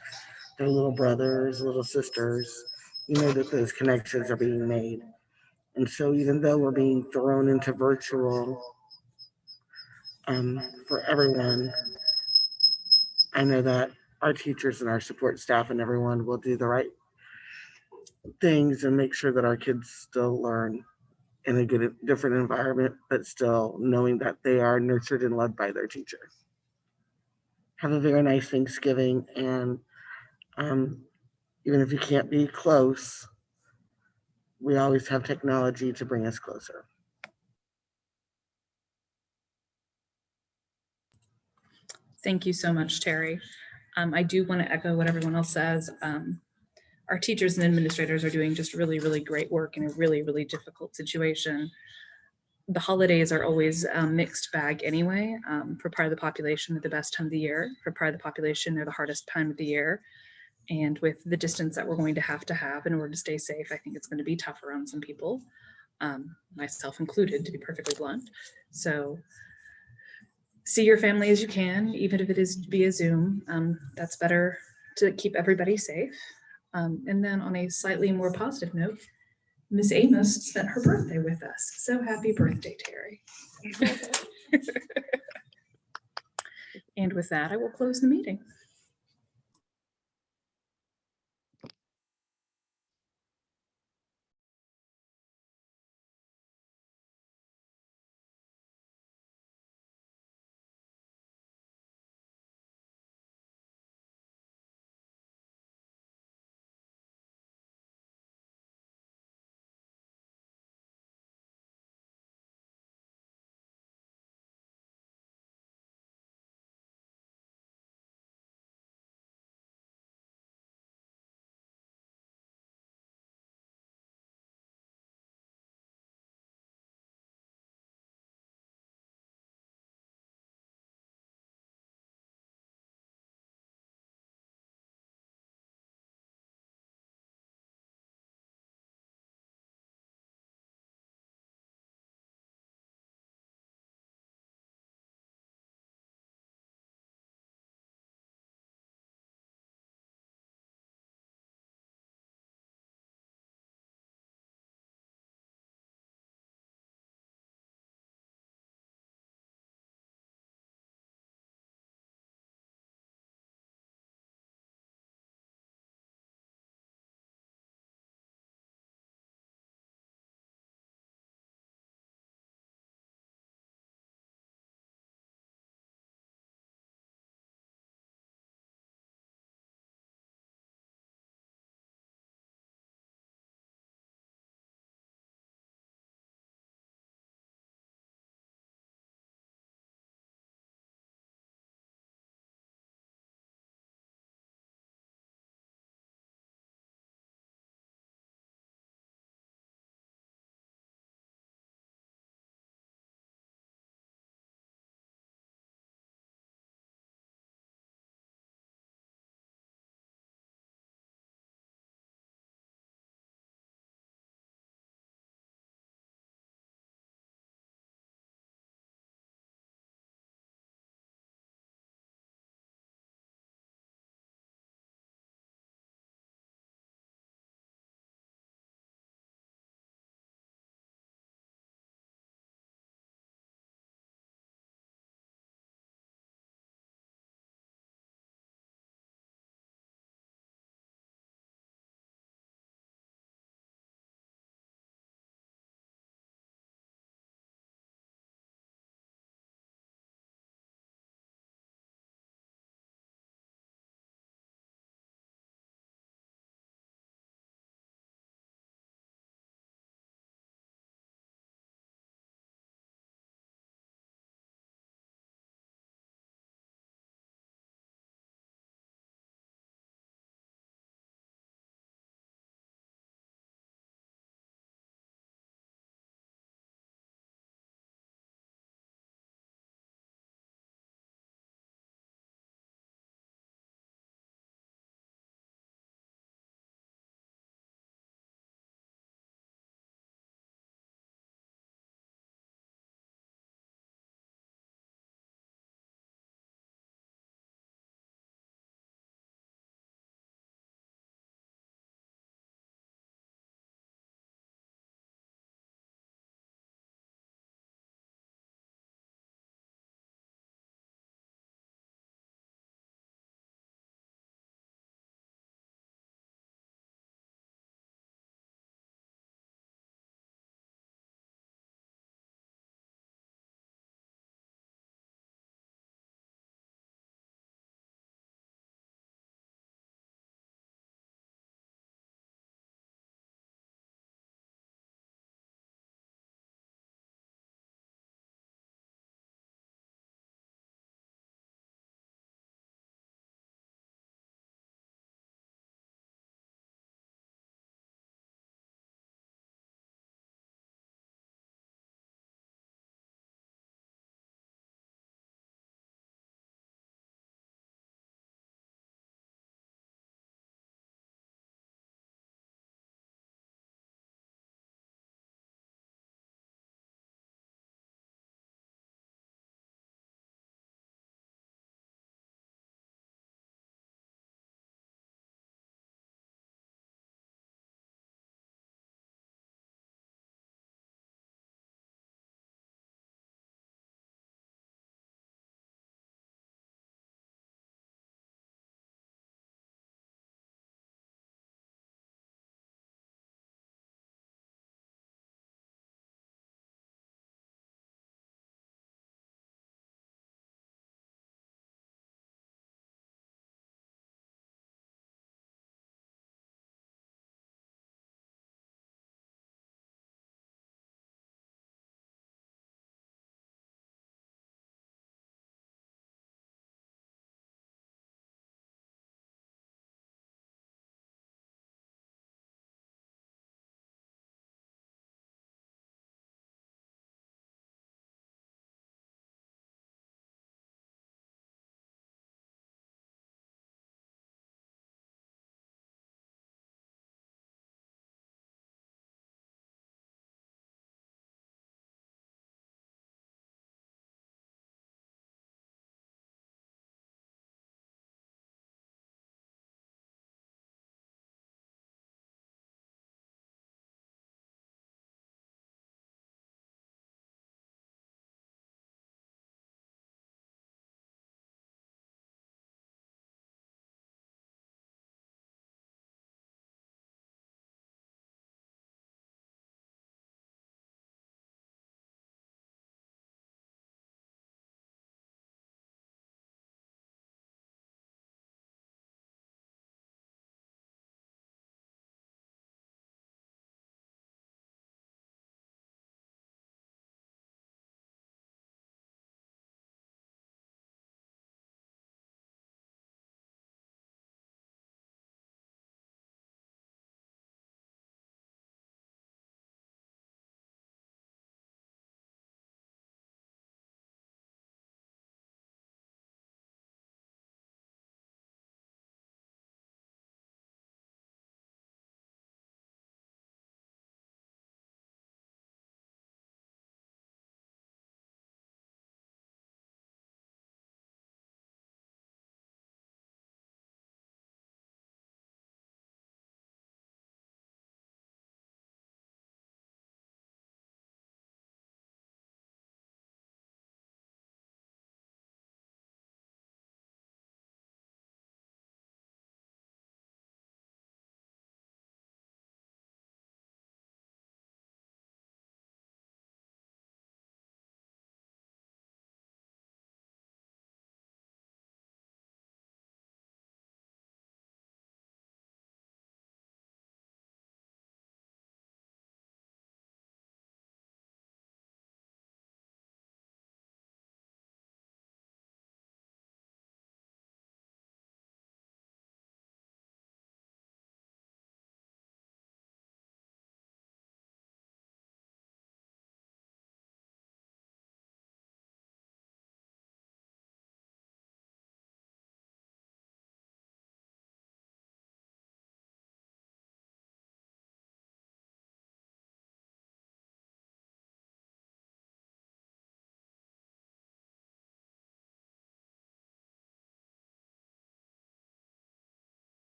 their little brothers, little sisters, you know that those connections are being made. And so even though we're being thrown into virtual for everyone, I know that our teachers and our support staff and everyone will do the right things and make sure that our kids still learn in a good, different environment, but still knowing that they are nurtured and loved by their teacher. Have a very nice Thanksgiving, and even if you can't be close, we always have technology to bring us closer. Thank you so much, Terry. I do want to echo what everyone else says. Our teachers and administrators are doing just really, really great work in a really, really difficult situation. The holidays are always a mixed bag anyway. For part of the population, they're the best time of the year. For part of the population, they're the hardest time of the year. And with the distance that we're going to have in order to stay safe, I think it's going to be tougher on some people, myself included, to be perfectly blunt. So see your family as you can, even if it is via Zoom. That's better to keep everybody safe. And then on a slightly more positive note, Miss Amos spent her birthday with us. So happy birthday, Terry. And with that, I will close the meeting.